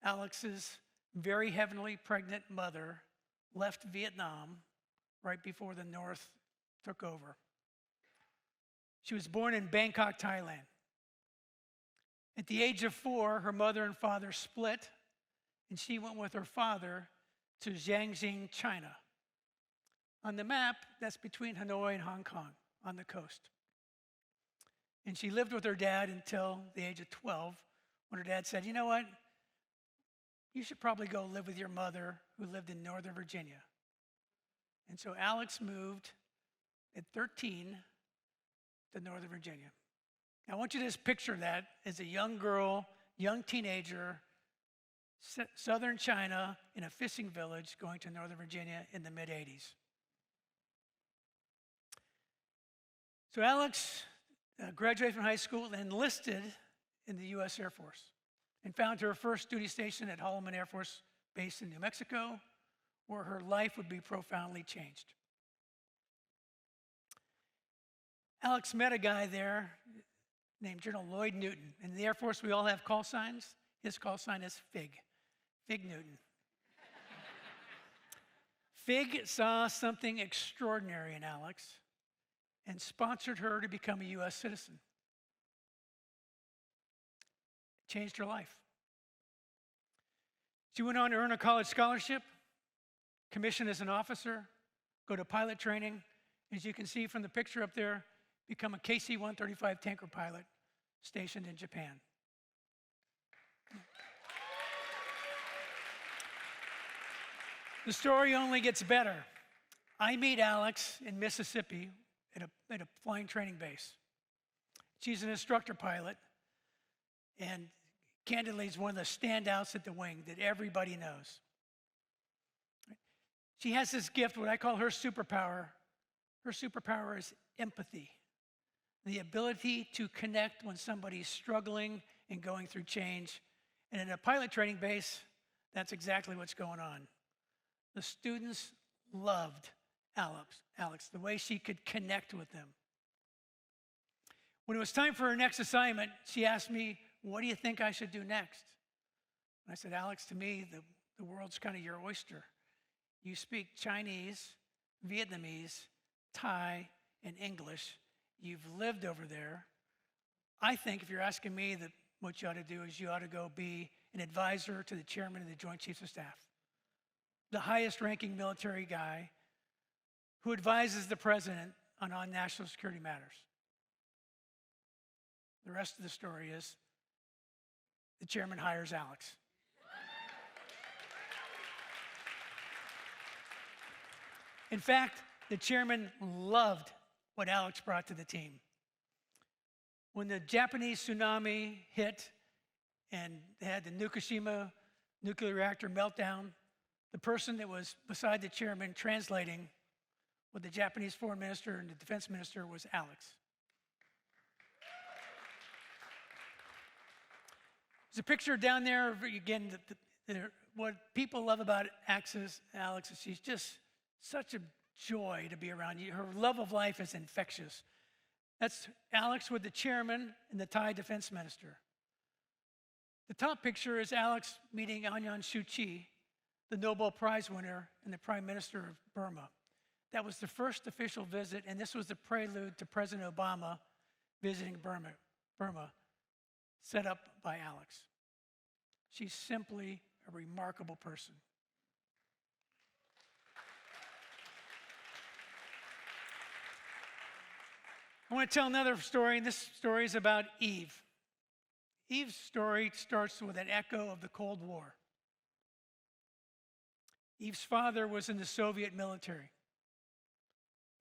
Alex's very heavily pregnant mother left Vietnam right before the North took over. She was born in Bangkok, Thailand. At the age of 4, her mother and father split, and she went with her father to Jiangxing, China. On the map, that's between Hanoi and Hong Kong on the coast. And she lived with her dad until the age of 12, when her dad said, you know what? You should probably go live with your mother, who lived in Northern Virginia. And so Alex moved at 13 to Northern Virginia. Now, I want you to just picture that as a young girl, young teenager, southern China, in a fishing village going to Northern Virginia in the mid-'80s. So Alex graduated from high school and enlisted in the U.S. Air Force and found her first duty station at Holloman Air Force Base in New Mexico, where her life would be profoundly changed. Alex met a guy there named General Lloyd Newton. In the Air Force, we all have call signs. His call sign is Fig, Fig Newton. Fig saw something extraordinary in Alex and sponsored her to become a U.S. citizen. It changed her life. She went on to earn a college scholarship, commission as an officer, go to pilot training. As you can see from the picture up there, become a KC-135 tanker pilot stationed in Japan. The story only gets better. I meet Alex in Mississippi at a flying training base. She's an instructor pilot, and candidly is one of the standouts at the wing that everybody knows. She has this gift, what I call her superpower. Her superpower is empathy, the ability to connect when somebody's struggling and going through change. And in a pilot training base, that's exactly what's going on. The students loved Alex, the way she could connect with them. When it was time for her next assignment, she asked me, what do you think I should do next? And I said, Alex, to me, the world's kind of your oyster. You speak Chinese, Vietnamese, Thai, and English. You've lived over there. I think if you're asking me, that what you ought to do is you ought to go be an advisor to the chairman of the Joint Chiefs of Staff, the highest ranking military guy who advises the president on national security matters. The rest of the story is the chairman hires Alex. In fact, the chairman loved what Alex brought to the team. When the Japanese tsunami hit and they had the Fukushima nuclear reactor meltdown, the person that was beside the chairman translating with the Japanese foreign minister and the defense minister was Alex. There's a picture down there of, again, what people love about Alex is she's just such a joy to be around. Her love of life is infectious. That's Alex with the chairman and the Thai defense minister. The top picture is Alex meeting Aung San Suu Kyi, the Nobel Prize winner and the Prime Minister of Burma. That was the first official visit, and this was the prelude to President Obama visiting Burma, set up by Alex. She's simply a remarkable person. I want to tell another story, and this story is about Eve. Eve's story starts with an echo of the Cold War. Eve's father was in the Soviet military.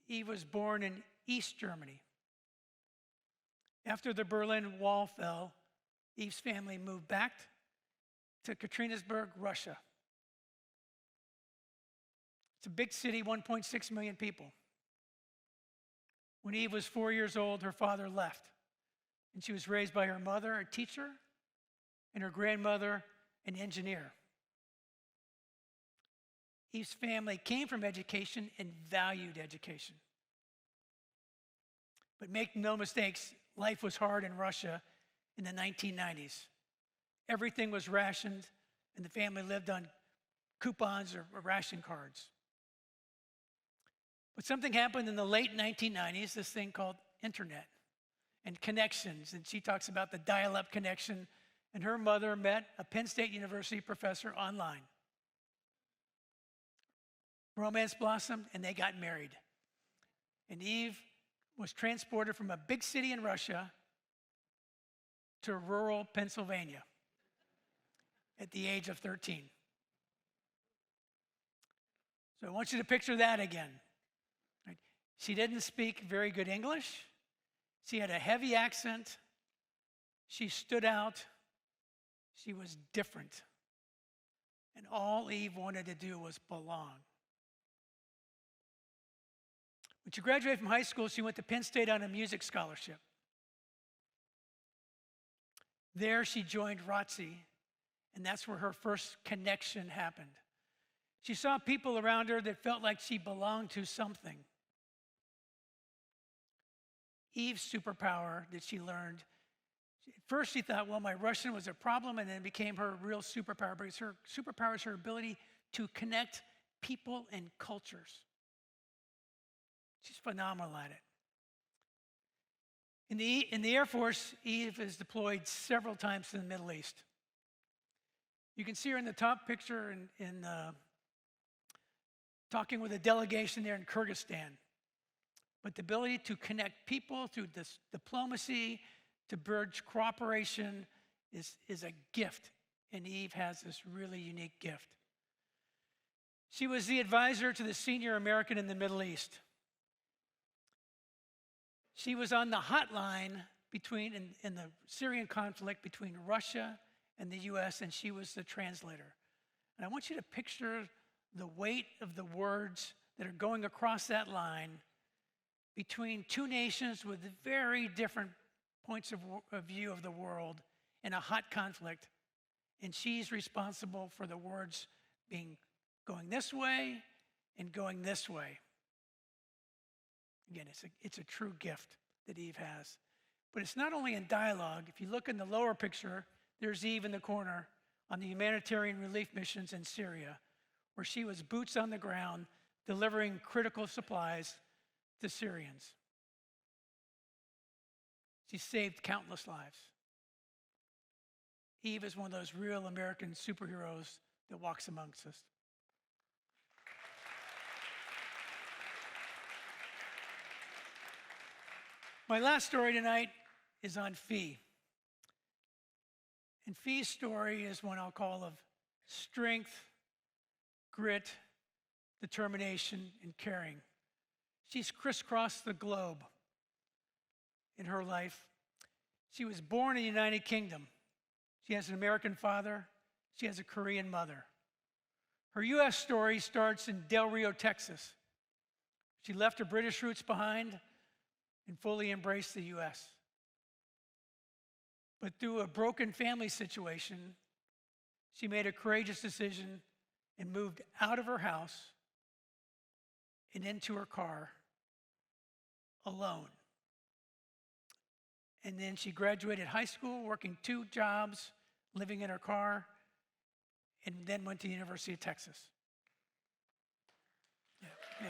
Eve was born in East Germany. After the Berlin Wall fell, Eve's family moved back to Ekaterinburg, Russia. It's a big city, 1.6 million people. When Eve was 4 years old, her father left, and she was raised by her mother, a teacher, and her grandmother, an engineer. Eve's family came from education and valued education. But make no mistakes, life was hard in Russia in the 1990s. Everything was rationed, and the family lived on coupons or ration cards. But something happened in the late 1990s, this thing called internet and connections. And she talks about the dial-up connection, and her mother met a Penn State University professor online. Romance blossomed, and they got married. And Eve was transported from a big city in Russia to rural Pennsylvania at the age of 13. So I want you to picture that again. Right? She didn't speak very good English. She had a heavy accent. She stood out. She was different. And all Eve wanted to do was belong. When she graduated from high school, she went to Penn State on a music scholarship. There she joined ROTC, and that's where her first connection happened. She saw people around her that felt like she belonged to something. Eve's superpower that she learned, at first she thought, well, my Russian was a problem, and then it became her real superpower. But her superpower is her ability to connect people and cultures. She's phenomenal at it. In the Air Force, Eve is deployed several times to the Middle East. You can see her in the top picture in talking with a delegation there in Kyrgyzstan. But the ability to connect people through this diplomacy, to bridge cooperation is a gift, and Eve has this really unique gift. She was the advisor to the senior American in the Middle East. She was on the hotline in the Syrian conflict between Russia and the US, and she was the translator. And I want you to picture the weight of the words that are going across that line between two nations with very different points of view of the world in a hot conflict. And she's responsible for the words going this way and going this way. Again, it's a true gift that Eve has. But it's not only in dialogue. If you look in the lower picture, there's Eve in the corner on the humanitarian relief missions in Syria, where she was boots on the ground delivering critical supplies to Syrians. She saved countless lives. Eve is one of those real American superheroes that walks amongst us. My last story tonight is on Fee. And Fee's story is one I'll call of strength, grit, determination, and caring. She's crisscrossed the globe in her life. She was born in the United Kingdom. She has an American father. She has a Korean mother. Her U.S. story starts in Del Rio, Texas. She left her British roots behind and fully embraced the U.S. But through a broken family situation, she made a courageous decision and moved out of her house and into her car alone. And then she graduated high school, working 2 jobs, living in her car, and then went to the University of Texas. Yeah.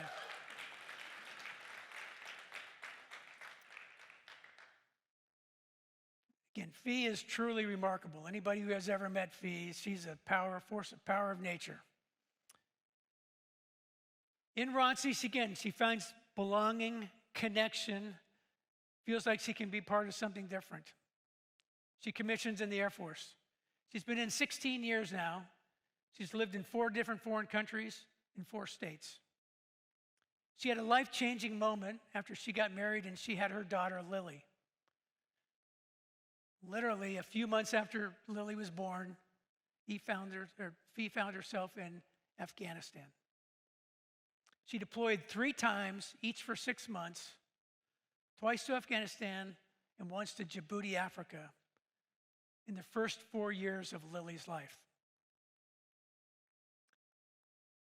Again, Fee is truly remarkable. Anybody who has ever met Fee, she's a force of power of nature. In Ronci, she finds belonging, connection, feels like she can be part of something different. She commissions in the Air Force. She's been in 16 years now. She's lived in 4 different foreign countries in 4 states. She had a life-changing moment after she got married and she had her daughter, Lily. Literally, a few months after Lily was born, Fee found herself in Afghanistan. She deployed 3 times, each for 6 months, twice to Afghanistan and once to Djibouti, Africa, in the first 4 years of Lily's life.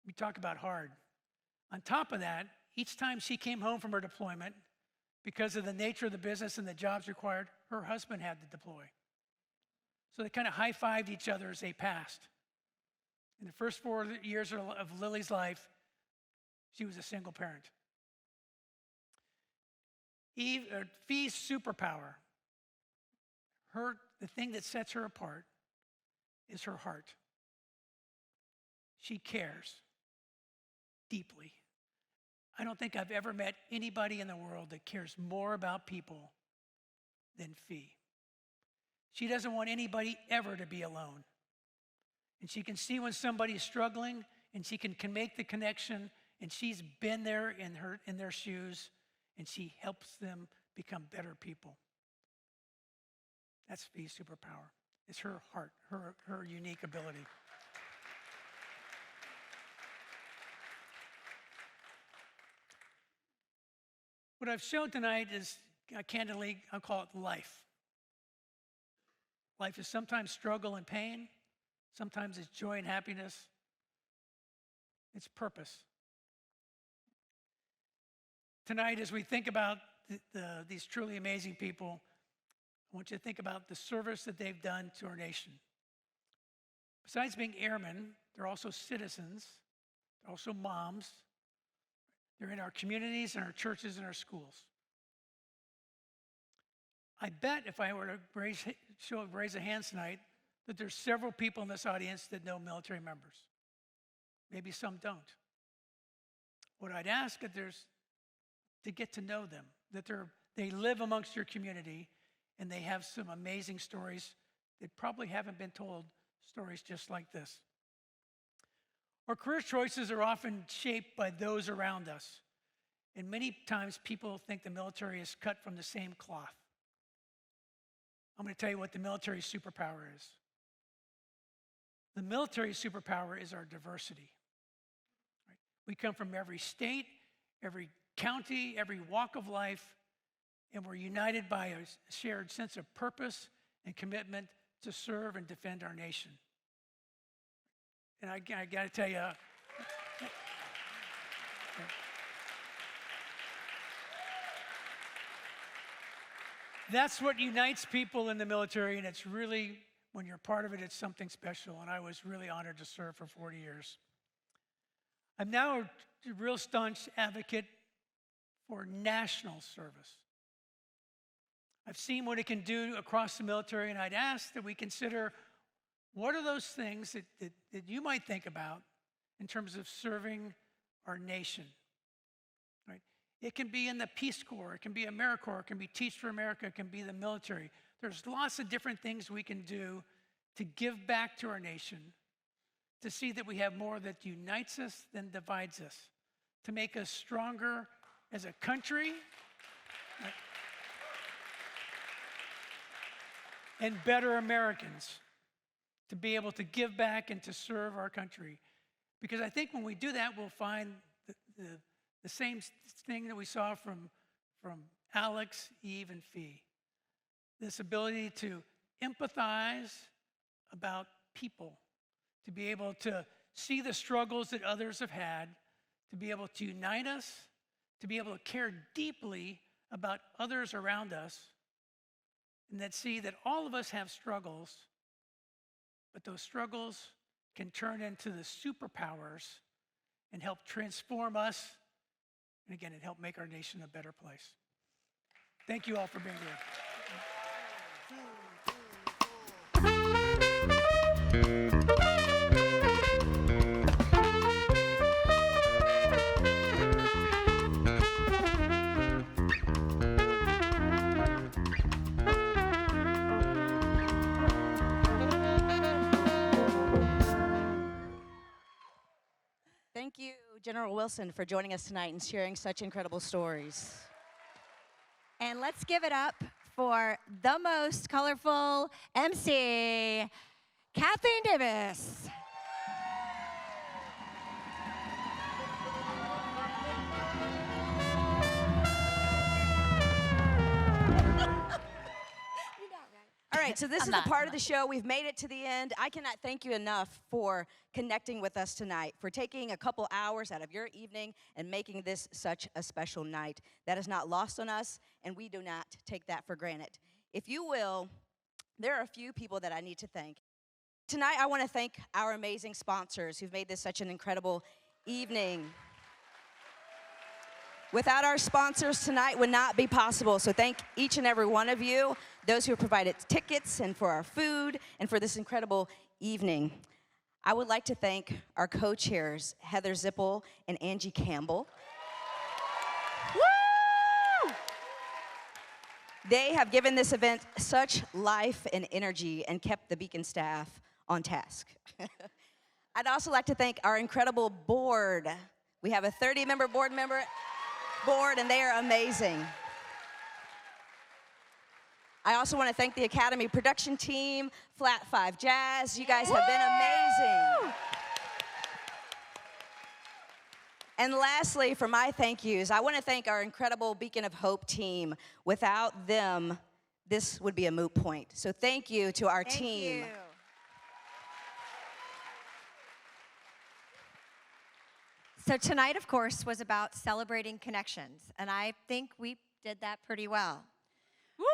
We talk about hard. On top of that, each time she came home from her deployment, because of the nature of the business and the jobs required, her husband had to deploy. So they kind of high-fived each other as they passed. In the first 4 years of Lily's life, she was a single parent. Fee's superpower, the thing that sets her apart, is her heart. She cares deeply. I don't think I've ever met anybody in the world that cares more about people than Fee. She doesn't want anybody ever to be alone. And she can see when somebody's struggling, and she can make the connection, and she's been there in their shoes, and she helps them become better people. That's Fee's superpower. It's her heart, her unique ability. What I've shown tonight is, candidly, I'll call it life. Life is sometimes struggle and pain. Sometimes it's joy and happiness. It's purpose. Tonight, as we think about these truly amazing people, I want you to think about the service that they've done to our nation. Besides being airmen, they're also citizens. They're also moms. They're in our communities and our churches and our schools. I bet if I were to raise a hand tonight, that there's several people in this audience that know military members. Maybe some don't. What I'd ask is to get to know them, that they live amongst your community, and they have some amazing stories that probably haven't been told, stories just like this. Our career choices are often shaped by those around us. And many times people think the military is cut from the same cloth. I'm going to tell you what the military superpower is. The military superpower is our diversity. Right? We come from every state, every county, every walk of life, and we're united by a shared sense of purpose and commitment to serve and defend our nation. And I got to tell you, that's what unites people in the military, and it's really, when you're part of it, it's something special, and I was really honored to serve for 40 years. I'm now a real staunch advocate for national service. I've seen what it can do across the military, and I'd ask that we consider what are those things that you might think about in terms of serving our nation, right? It can be in the Peace Corps, it can be AmeriCorps, it can be Teach for America, it can be the military. There's lots of different things we can do to give back to our nation, to see that we have more that unites us than divides us, to make us stronger as a country, right? And better Americans, to be able to give back and to serve our country. Because I think when we do that, we'll find the same thing that we saw from Alex, Eve, and Fee. This ability to empathize about people, to be able to see the struggles that others have had, to be able to unite us, to be able to care deeply about others around us, and that see that all of us have struggles, but those struggles can turn into the superpowers and help transform us, and again, it help make our nation a better place. Thank you all for being here. Thank you, General Wilson, for joining us tonight and sharing such incredible stories. And let's give it up for the most colorful MC, Kathleen Davis. All right, so this is the part of the show. We've made it to the end. I cannot thank you enough for connecting with us tonight, for taking a couple hours out of your evening and making this such a special night. That is not lost on us, and we do not take that for granted. If you will, there are a few people that I need to thank. Tonight, I want to thank our amazing sponsors who've made this such an incredible evening. Without our sponsors, tonight would not be possible. So thank each and every one of you, those who have provided tickets and for our food and for this incredible evening. I would like to thank our co-chairs, Heather Zippel and Angie Campbell. Woo! They have given this event such life and energy and kept the Beacon staff on task. I'd also like to thank our incredible board. We have a 30-member board, and they are amazing. I also want to thank the Academy production team, Flat 5 Jazz. You guys have been amazing. And lastly, for my thank yous, I want to thank our incredible Beacon of Hope team. Without them, this would be a moot point. So thank you to our team. Thank you. So tonight, of course, was about celebrating connections, and I think we did that pretty well. Woo!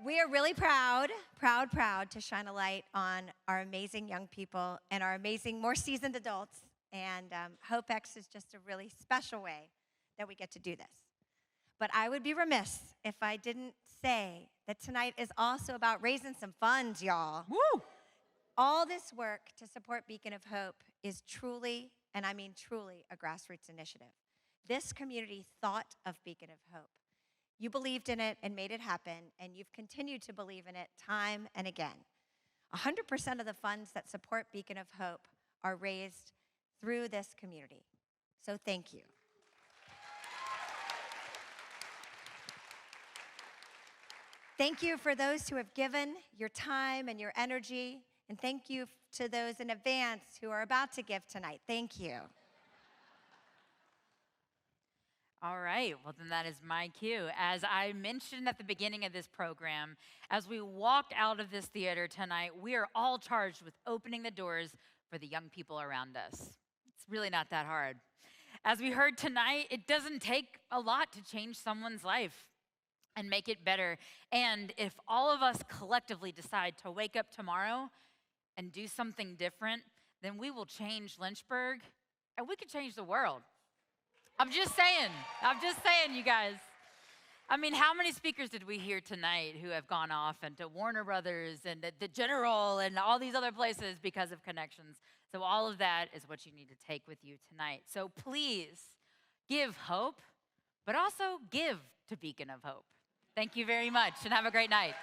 We are really proud to shine a light on our amazing young people and our amazing, more seasoned adults, and HOPEx is just a really special way that we get to do this. But I would be remiss if I didn't say that tonight is also about raising some funds, y'all. Woo! All this work to support Beacon of Hope is truly, and I mean truly, a grassroots initiative. This community thought of Beacon of Hope. You believed in it and made it happen, and you've continued to believe in it time and again. 100% of the funds that support Beacon of Hope are raised through this community. So thank you. Thank you for those who have given your time and your energy, and thank you to those in advance who are about to give tonight. Thank you. All right, well then that is my cue. As I mentioned at the beginning of this program, as we walk out of this theater tonight, we are all charged with opening the doors for the young people around us. It's really not that hard. As we heard tonight, it doesn't take a lot to change someone's life and make it better. And if all of us collectively decide to wake up tomorrow and do something different, then we will change Lynchburg and we could change the world. I'm just saying, you guys. I mean, how many speakers did we hear tonight who have gone off into Warner Brothers and the General and all these other places because of connections? So all of that is what you need to take with you tonight. So please give hope, but also give to Beacon of Hope. Thank you very much and have a great night.